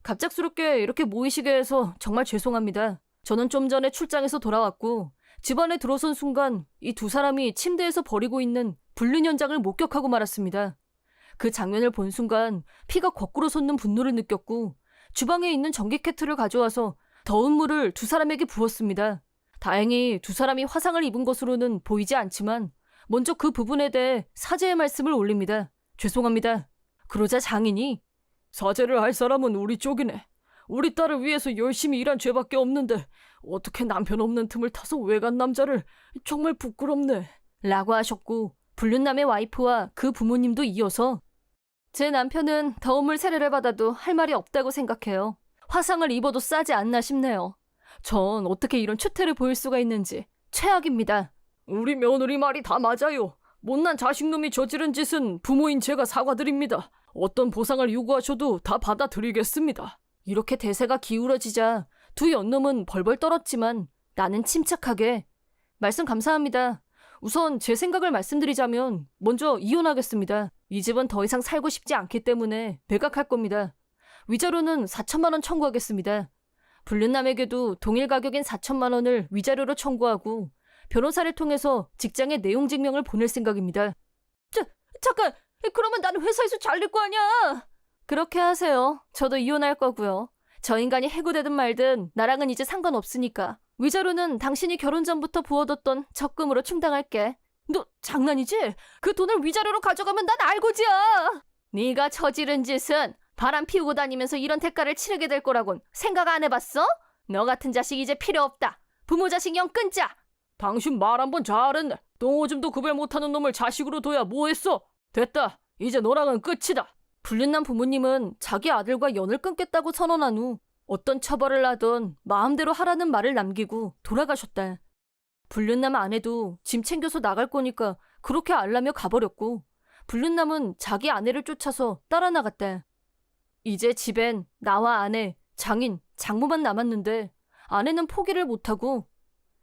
갑작스럽게 이렇게 모이시게 해서 정말 죄송합니다. 저는 좀 전에 출장에서 돌아왔고 집안에 들어선 순간 이 두 사람이 침대에서 벌이고 있는 불륜 현장을 목격하고 말았습니다. 그 장면을 본 순간 피가 거꾸로 솟는 분노를 느꼈고 주방에 있는 전기 케틀을 가져와서 더운 물을 두 사람에게 부었습니다. 다행히 두 사람이 화상을 입은 것으로는 보이지 않지만 먼저 그 부분에 대해 사죄의 말씀을 올립니다. 죄송합니다. 그러자 장인이 사죄를 할 사람은 우리 쪽이네. 우리 딸을 위해서 열심히 일한 죄밖에 없는데 어떻게 남편 없는 틈을 타서 외간 남자를. 정말 부끄럽네. 라고 하셨고, 불륜남의 와이프와 그 부모님도 이어서 제 남편은 더움을 세례를 받아도 할 말이 없다고 생각해요. 화상을 입어도 싸지 않나 싶네요. 전 어떻게 이런 추태를 보일 수가 있는지 최악입니다. 우리 며느리 말이 다 맞아요. 못난 자식놈이 저지른 짓은 부모인 제가 사과드립니다. 어떤 보상을 요구하셔도 다 받아드리겠습니다. 이렇게 대세가 기울어지자 두 연놈은 벌벌 떨었지만 나는 침착하게 말씀 감사합니다. 우선 제 생각을 말씀드리자면 먼저 이혼하겠습니다. 이 집은 더 이상 살고 싶지 않기 때문에 매각할 겁니다. 위자료는 4천만 원 청구하겠습니다. 불륜남에게도 동일 가격인 4천만 원을 위자료로 청구하고 변호사를 통해서 직장의 내용 증명을 보낼 생각입니다. 잠깐! 그러면 나는 회사에서 잘릴 거 아니야! 그렇게 하세요. 저도 이혼할 거고요. 저 인간이 해고되든 말든 나랑은 이제 상관없으니까. 위자료는 당신이 결혼 전부터 부어뒀던 적금으로 충당할게. 너 장난이지? 그 돈을 위자료로 가져가면 난 알고지야! 네가 저지른 짓은 바람 피우고 다니면서 이런 대가를 치르게 될 거라곤 생각 안 해봤어? 너 같은 자식 이제 필요 없다. 부모 자식 영 끊자. 당신 말 한 번 잘했네. 똥오줌도 구별 못하는 놈을 자식으로 둬야 뭐했어? 됐다. 이제 너랑은 끝이다. 불륜남 부모님은 자기 아들과 연을 끊겠다고 선언한 후 어떤 처벌을 하든 마음대로 하라는 말을 남기고 돌아가셨다. 불륜남 아내도 짐 챙겨서 나갈 거니까 그렇게 알라며 가버렸고, 불륜남은 자기 아내를 쫓아서 따라 나갔다. 이제 집엔 나와 아내, 장인, 장모만 남았는데 아내는 포기를 못하고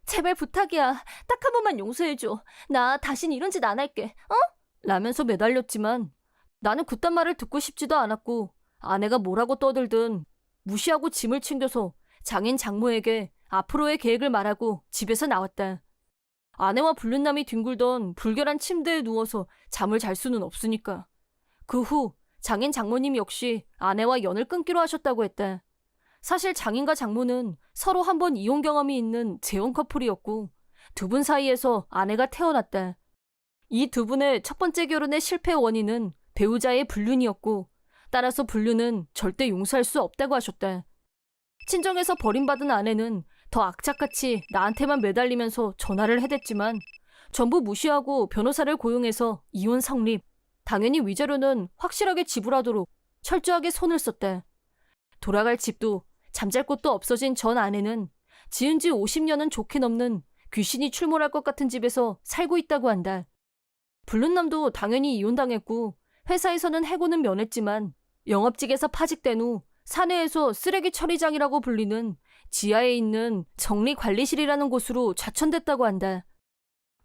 제발 부탁이야. 딱 한 번만 용서해줘. 나 다신 이런 짓 안 할게. 어? 라면서 매달렸지만 나는 그딴 말을 듣고 싶지도 않았고, 아내가 뭐라고 떠들든 무시하고 짐을 챙겨서 장인 장모에게 앞으로의 계획을 말하고 집에서 나왔다. 아내와 불륜남이 뒹굴던 불결한 침대에 누워서 잠을 잘 수는 없으니까. 그 후 장인 장모님 역시 아내와 연을 끊기로 하셨다고 했다. 사실 장인과 장모는 서로 한 번 이혼 경험이 있는 재혼 커플이었고 두 분 사이에서 아내가 태어났다. 이 두 분의 첫 번째 결혼의 실패 원인은 배우자의 불륜이었고, 따라서 불륜은 절대 용서할 수 없다고 하셨다. 친정에서 버림받은 아내는 더 악착같이 나한테만 매달리면서 전화를 해댔지만 전부 무시하고 변호사를 고용해서 이혼 성립. 당연히 위자료는 확실하게 지불하도록 철저하게 손을 썼다. 돌아갈 집도 잠잘 곳도 없어진 전 아내는 지은 지 50년은 좋게 넘는 귀신이 출몰할 것 같은 집에서 살고 있다고 한다. 불륜남도 당연히 이혼당했고 회사에서는 해고는 면했지만 영업직에서 파직된 후 사내에서 쓰레기 처리장이라고 불리는 지하에 있는 정리관리실이라는 곳으로 좌천됐다고 한다.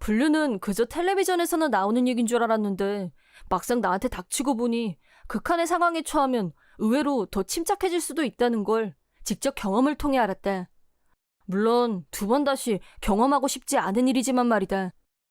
불륜은 그저 텔레비전에서나 나오는 얘기인 줄 알았는데 막상 나한테 닥치고 보니 극한의 상황에 처하면 의외로 더 침착해질 수도 있다는 걸 직접 경험을 통해 알았다. 물론 두 번 다시 경험하고 싶지 않은 일이지만 말이다.